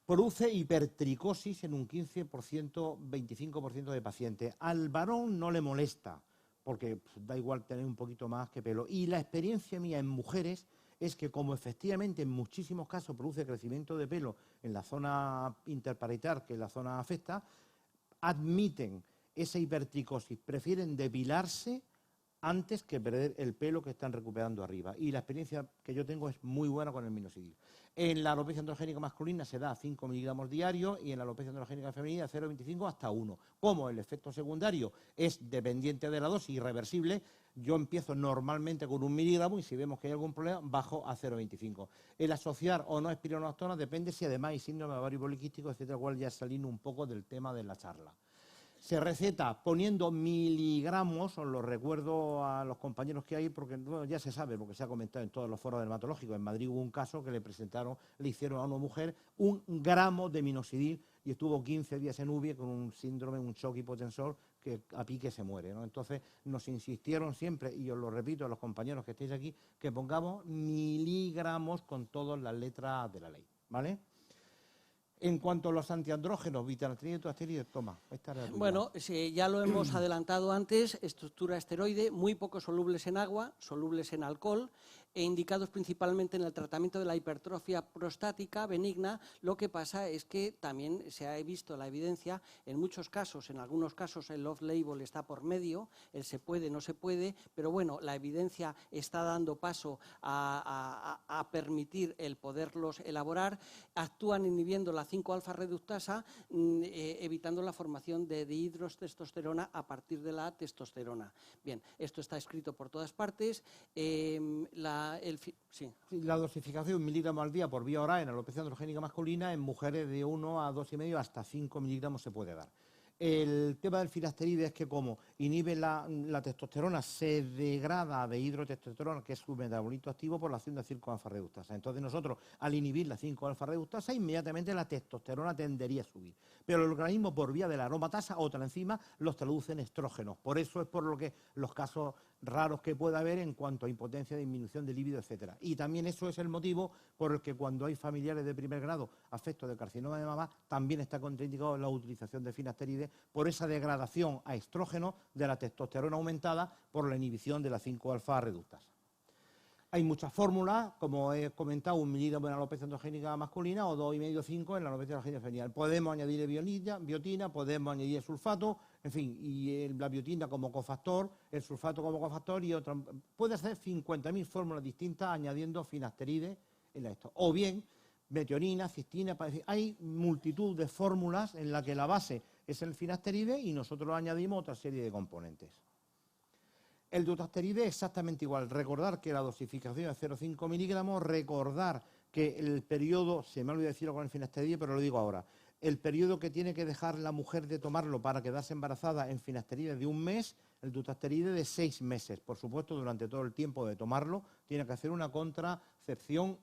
produce hipertricosis en un 15%, 25% de pacientes. Al varón no le molesta, porque da igual tener un poquito más que pelo. Y la experiencia mía en mujeres es que, como efectivamente en muchísimos casos produce crecimiento de pelo en la zona interparietal, que es la zona afecta, admiten esa hipertricosis, prefieren depilarse antes que perder el pelo que están recuperando arriba. Y la experiencia que yo tengo es muy buena con el minoxidil. En la alopecia androgénica masculina se da 5 miligramos diarios y en la alopecia androgénica femenina 0,25 hasta 1. Como el efecto secundario es dependiente de la dosis, irreversible, yo empiezo normalmente con 1 miligramo y si vemos que hay algún problema, bajo a 0,25. El asociar o no espironolactona depende si además hay síndrome de ovario poliquístico, etcétera, cual ya saliendo un poco del tema de la charla. Se receta poniendo miligramos, os lo recuerdo a los compañeros que hay, porque bueno, ya se sabe, porque se ha comentado en todos los foros dermatológicos. En Madrid hubo un caso que le hicieron a una mujer 1 gramo de minoxidil y estuvo 15 días en UBI con un síndrome, un shock hipotensor, que a pique se muere, ¿no? Entonces nos insistieron siempre, y os lo repito a los compañeros que estáis aquí, que pongamos miligramos con todas las letras de la ley, ¿vale? En cuanto a los antiandrógenos, vitalatina y toasteride, toma. Esta era bueno, sí, ya lo hemos adelantado antes, estructura esteroide, muy poco solubles en agua, solubles en alcohol, e indicados principalmente en el tratamiento de la hipertrofia prostática benigna. Lo que pasa es que también se ha visto la evidencia, en muchos casos, en algunos casos el off-label está por medio, el se puede, no se puede, pero bueno, la evidencia está dando paso a permitir el poderlos elaborar. Actúan inhibiendo la 5-alfa reductasa, evitando la formación de dihidrotestosterona a partir de la testosterona. Bien, esto está escrito por todas partes. La dosificación 1 miligramo al día por vía oral en alopecia androgénica masculina, en mujeres de 1 a 2,5 hasta 5 miligramos se puede dar. El tema del finasteride es que como inhibe la testosterona, se degrada de hidrotestosterona, que es su metabolito activo, por la acción de 5-alfa reductasa. Entonces nosotros, al inhibir la 5-alfa reductasa, inmediatamente la testosterona tendería a subir. Pero el organismo, por vía de la aromatasa, otra enzima, los traduce en estrógenos. Por eso es por lo que los casos raros que pueda haber en cuanto a impotencia, disminución de libido, etcétera. Y también eso es el motivo por el que cuando hay familiares de primer grado afectos de carcinoma de mama, también está contraindicado la utilización de finasteride por esa degradación a estrógeno de la testosterona aumentada por la inhibición de la 5-alfa reductasa. Hay muchas fórmulas, como he comentado, 1 miligramo en la alopecia androgénica masculina o 2,5-5 en la alopecia androgénica femenina. Podemos añadir biotina, podemos añadir sulfato, en fin, y la biotina como cofactor, el sulfato como cofactor y otra. Puede hacer 50.000 fórmulas distintas añadiendo finasteride en esto. O bien, metionina, cistina, hay multitud de fórmulas en las que la base es el finasteride y nosotros añadimos otra serie de componentes. El dutasteride es exactamente igual. Recordar que la dosificación es 0,5 miligramos, recordar que el periodo, se me olvidó decirlo con el finasteride, pero lo digo ahora, el periodo que tiene que dejar la mujer de tomarlo para quedarse embarazada en finasteride de 1 mes, el dutasteride de 6 meses. Por supuesto, durante todo el tiempo de tomarlo, tiene que hacer una contracepción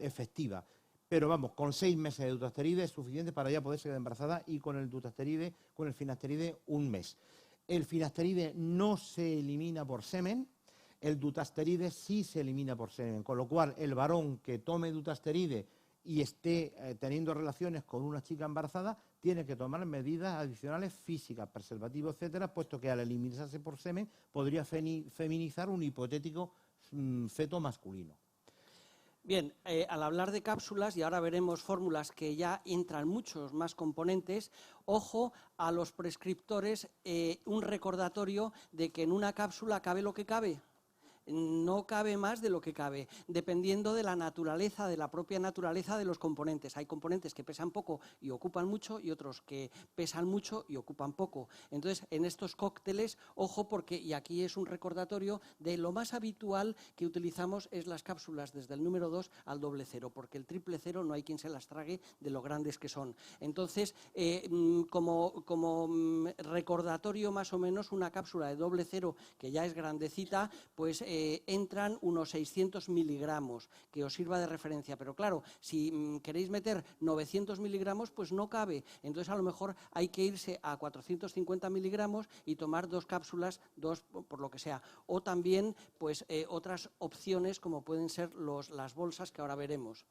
efectiva. Pero vamos, con 6 meses de dutasteride es suficiente para ya poderse quedar embarazada y con el dutasteride, con el finasteride, 1 mes. El finasteride no se elimina por semen, el dutasteride sí se elimina por semen, con lo cual el varón que tome dutasteride y esté teniendo relaciones con una chica embarazada tiene que tomar medidas adicionales físicas, preservativos, etcétera, puesto que al eliminarse por semen podría feminizar un hipotético feto masculino. Bien, al hablar de cápsulas, y ahora veremos fórmulas que ya entran muchos más componentes, ojo a los prescriptores, un recordatorio de que en una cápsula cabe lo que cabe. No cabe más de lo que cabe, dependiendo de la naturaleza, de la propia naturaleza de los componentes. Hay componentes que pesan poco y ocupan mucho y otros que pesan mucho y ocupan poco. Entonces, en estos cócteles, ojo porque, y aquí es un recordatorio, de lo más habitual que utilizamos es las cápsulas desde el número 2 al doble cero, porque el triple cero no hay quien se las trague de lo grandes que son. Entonces, como recordatorio más o menos, una cápsula de doble cero que ya es grandecita, pues entran unos 600 miligramos, que os sirva de referencia. Pero claro, si queréis meter 900 miligramos, pues no cabe. Entonces, a lo mejor hay que irse a 450 miligramos y tomar 2 cápsulas, 2 por lo que sea. O también, pues, otras opciones, como pueden ser las bolsas, que ahora veremos.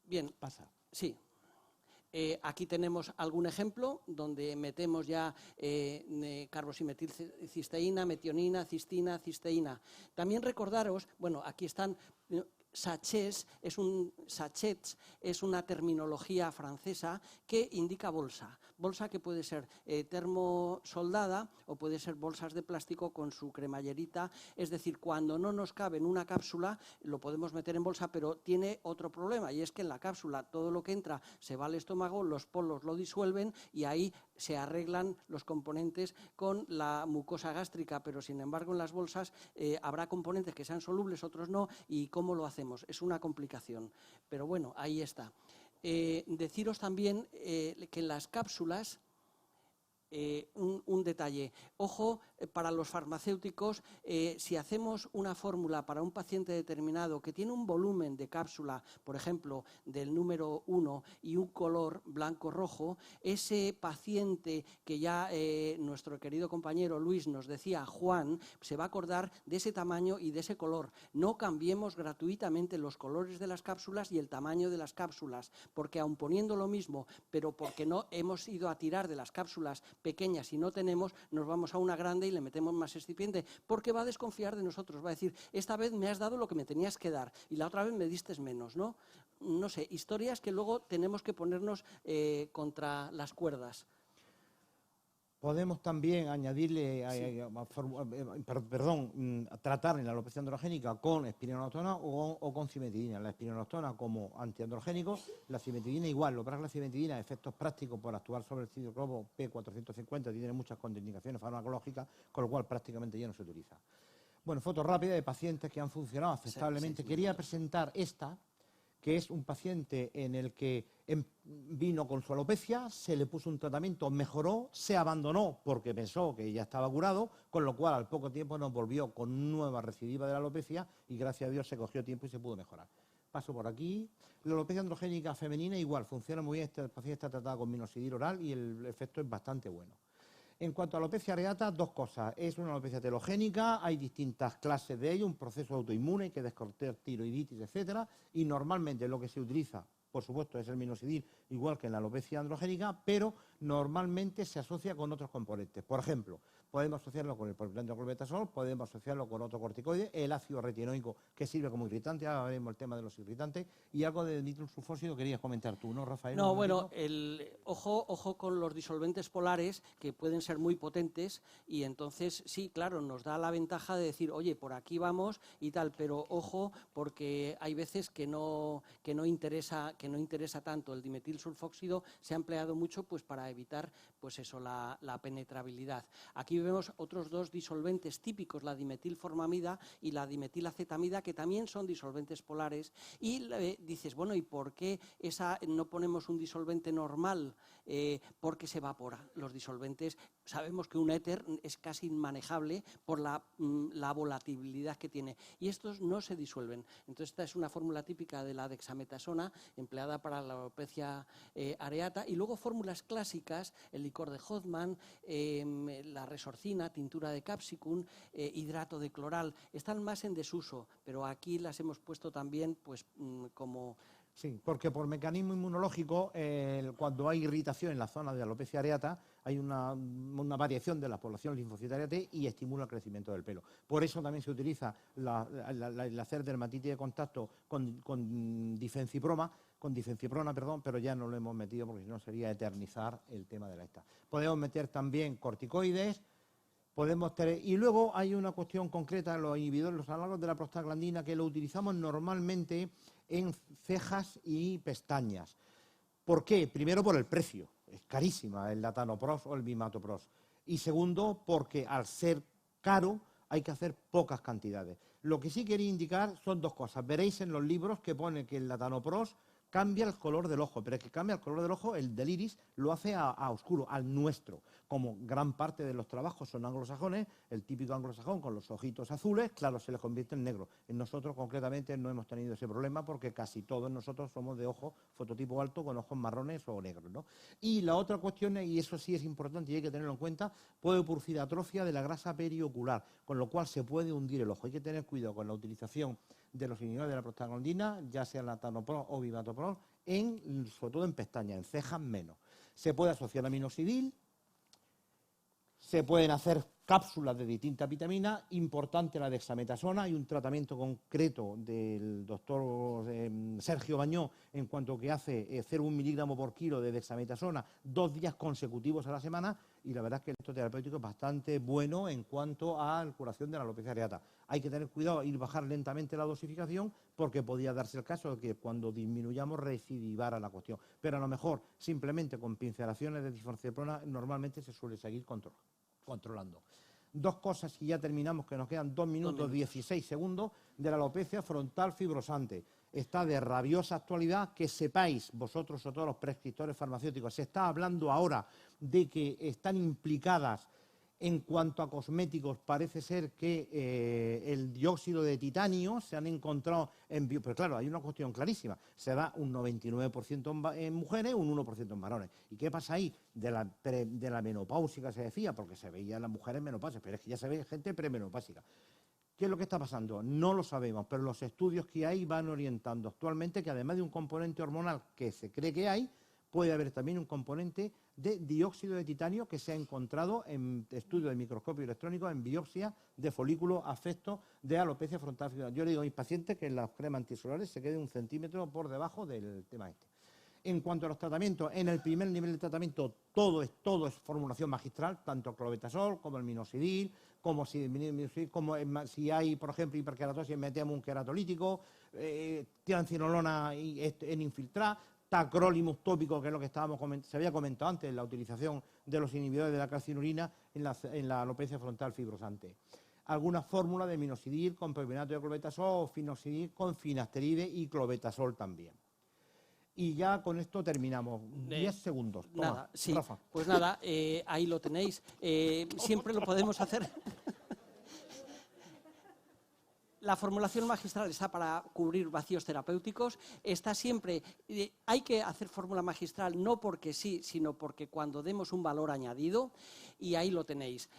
Bien, Pasa. Sí. Aquí tenemos algún ejemplo donde metemos ya carboximetilcisteína, metionina, cistina, cisteína. También recordaros, bueno, aquí están sachets, sachets es una terminología francesa que indica bolsa. Bolsa que puede ser termosoldada o puede ser bolsas de plástico con su cremallerita. Es decir, cuando no nos cabe en una cápsula, lo podemos meter en bolsa, pero tiene otro problema, y es que en la cápsula todo lo que entra se va al estómago, los polos lo disuelven y ahí se arreglan los componentes con la mucosa gástrica, pero sin embargo en las bolsas habrá componentes que sean solubles, otros no, y ¿cómo lo hacemos? Es una complicación, pero bueno, ahí está. Deciros también que en las cápsulas, un detalle, ojo para los farmacéuticos, si hacemos una fórmula para un paciente determinado que tiene un volumen de cápsula, por ejemplo, del número 1 y un color blanco-rojo, ese paciente que ya nuestro querido compañero Luis nos decía, Juan, se va a acordar de ese tamaño y de ese color. No cambiemos gratuitamente los colores de las cápsulas y el tamaño de las cápsulas, porque aun poniendo lo mismo, pero porque no hemos ido a tirar de las cápsulas pequeñas y no tenemos, nos vamos a una grande y le metemos más excipiente, porque va a desconfiar de nosotros, va a decir, esta vez me has dado lo que me tenías que dar y la otra vez me diste menos, ¿no? No sé, historias que luego tenemos que ponernos contra las cuerdas. Podemos también añadirle, tratar en la alopecia androgénica con espironolactona o con cimetidina. La espironolactona como antiandrogénico, la cimetidina igual. Lo que pasa es que la cimetidina, efectos prácticos por actuar sobre el citocromo P450, tiene muchas contraindicaciones farmacológicas, con lo cual prácticamente ya no se utiliza. Bueno, foto rápida de pacientes que han funcionado aceptablemente. Quería presentar esta, que es un paciente en el que vino con su alopecia, se le puso un tratamiento, mejoró, se abandonó porque pensó que ya estaba curado, con lo cual al poco tiempo nos volvió con nueva recidiva de la alopecia y gracias a Dios se cogió tiempo y se pudo mejorar. Paso por aquí. La alopecia androgénica femenina igual, funciona muy bien, este paciente está tratado con minoxidil oral y el efecto es bastante bueno. En cuanto a alopecia areata, 2 cosas. Es una alopecia telogénica, hay distintas clases de ello, un proceso autoinmune que descorter tiroiditis, etcétera, y normalmente lo que se utiliza, por supuesto, es el minoxidil, igual que en la alopecia androgénica, pero normalmente se asocia con otros componentes. Por ejemplo, podemos asociarlo con el propilentoclobetasol, podemos asociarlo con otro corticoide, el ácido retinoico, que sirve como irritante, ahora veremos el tema de los irritantes, y algo de nitrosulfóxido querías comentar tú, ¿no, Rafael? No, bueno, ojo con los disolventes polares, que pueden ser muy potentes, y entonces, sí, claro, nos da la ventaja de decir, oye, por aquí vamos y tal, pero ojo, porque hay veces que no interesa tanto. El dimetilsulfóxido se ha empleado mucho pues para evitar pues eso, la penetrabilidad. Aquí vemos otros 2 disolventes típicos, la dimetilformamida y la dimetilacetamida, que también son disolventes polares, y dices, bueno, ¿y por qué no ponemos un disolvente normal? Porque se evapora. Los disolventes, sabemos que un éter es casi inmanejable por la volatilidad que tiene, y estos no se disuelven. Entonces esta es una fórmula típica de la dexametasona, empleada para la alopecia areata, y luego fórmulas clásicas, el licor de Hoffman, la resorcina, tintura de capsicum, hidrato de cloral, están más en desuso, pero aquí las hemos puesto también pues como Sí, porque por mecanismo inmunológico, cuando hay irritación en la zona de alopecia areata, hay una variación de la población linfocitaria T y estimula el crecimiento del pelo. Por eso también se utiliza el hacer dermatitis de contacto con difenciprona, pero ya no lo hemos metido porque si no sería eternizar el tema de la esta. Podemos meter también corticoides. Y luego hay una cuestión concreta, los inhibidores, los análogos de la prostaglandina, que lo utilizamos normalmente en cejas y pestañas. ¿Por qué? Primero por el precio, es carísima el latanoprost o el bimatoprost. Y segundo, porque al ser caro hay que hacer pocas cantidades. Lo que sí quería indicar son dos cosas. Veréis en los libros que pone que el latanoprost cambia el color del ojo, pero es que cambia el color del ojo, el del iris, lo hace a oscuro, al nuestro. Como gran parte de los trabajos son anglosajones, el típico anglosajón con los ojitos azules, claro, se les convierte en negro. En nosotros, concretamente, no hemos tenido ese problema porque casi todos nosotros somos de ojo fototipo alto con ojos marrones o negros, ¿no? Y la otra cuestión, y eso sí es importante y hay que tenerlo en cuenta, puede producir atrofia de la grasa periocular, con lo cual se puede hundir el ojo. Hay que tener cuidado con la utilización de los inhibidores de la prostaglandina, ya sea latanoprost o bimatoprost, sobre todo en pestañas, en cejas menos. Se puede asociar a minoxidil, se pueden hacer cápsulas de distintas vitaminas, importante la dexametasona, hay un tratamiento concreto del doctor Sergio Bañó en cuanto que hace 0,1 miligramo por kilo de dexametasona 2 días consecutivos a la semana y la verdad es que el efecto terapéutico es bastante bueno en cuanto a la curación de la alopecia areata. Hay que tener cuidado y bajar lentamente la dosificación porque podría darse el caso de que cuando disminuyamos recidivara la cuestión, pero a lo mejor simplemente con pincelaciones de difenciprona normalmente se suele seguir controlando. Dos cosas y ya terminamos, que nos quedan 2 minutos 16 segundos, de la alopecia frontal fibrosante. Está de rabiosa actualidad, que sepáis vosotros o todos los prescriptores farmacéuticos, se está hablando ahora de que están implicadas en cuanto a cosméticos, parece ser que el dióxido de titanio se han encontrado pero claro, hay una cuestión clarísima, se da un 99% en mujeres, un 1% en varones. ¿Y qué pasa ahí? De la menopáusica se decía, porque se veían las mujeres menopáusicas, pero es que ya se ve gente premenopáusica. ¿Qué es lo que está pasando? No lo sabemos, pero los estudios que hay van orientando actualmente que además de un componente hormonal que se cree que hay, puede haber también un componente de dióxido de titanio que se ha encontrado en estudio de microscopio electrónico en biopsia de folículos afectos de alopecia frontal fibrosante. Yo le digo a mis pacientes que las cremas antisolares se queden 1 centímetro por debajo del tema este. En cuanto a los tratamientos, en el primer nivel de tratamiento todo es formulación magistral, tanto el clobetasol como el minoxidil, como si hay, por ejemplo, hiperkeratosis, metemos un queratolítico, tiancinolona en infiltrar, tacrolimus tópico, que es lo que se había comentado antes, la utilización de los inhibidores de la calcinurina en la alopecia frontal fibrosante. Alguna fórmula de minoxidil con propionato de clobetasol o finoxidil con finasteride y clobetasol también. Y ya con esto terminamos. 10 segundos. Toma, nada, sí. Rafa. Pues nada, ahí lo tenéis. Siempre lo podemos hacer. La formulación magistral está para cubrir vacíos terapéuticos, está siempre, hay que hacer fórmula magistral no porque sí, sino porque cuando demos un valor añadido, y ahí lo tenéis.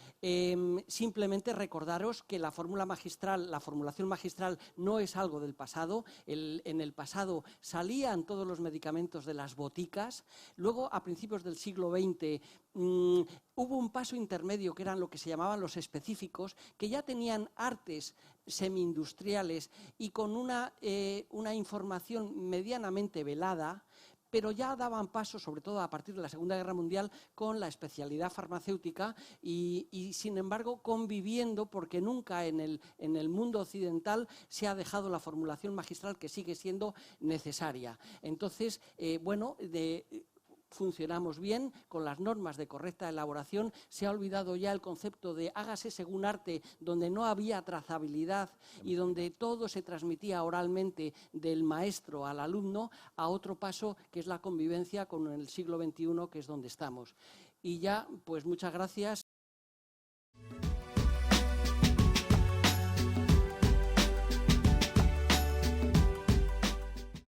Simplemente recordaros que la fórmula magistral, la formulación magistral no es algo del pasado, en el pasado salían todos los medicamentos de las boticas, luego a principios del siglo XX hubo un paso intermedio que eran lo que se llamaban los específicos, que ya tenían artes semi-industriales y con una información medianamente velada, pero ya daban paso, sobre todo a partir de la Segunda Guerra Mundial, con la especialidad farmacéutica y sin embargo, conviviendo, porque nunca en el mundo occidental se ha dejado la formulación magistral que sigue siendo necesaria. Entonces, funcionamos bien con las normas de correcta elaboración, se ha olvidado ya el concepto de hágase según arte, donde no había trazabilidad y donde todo se transmitía oralmente del maestro al alumno, a otro paso que es la convivencia con el siglo XXI, que es donde estamos. Y ya, pues muchas gracias.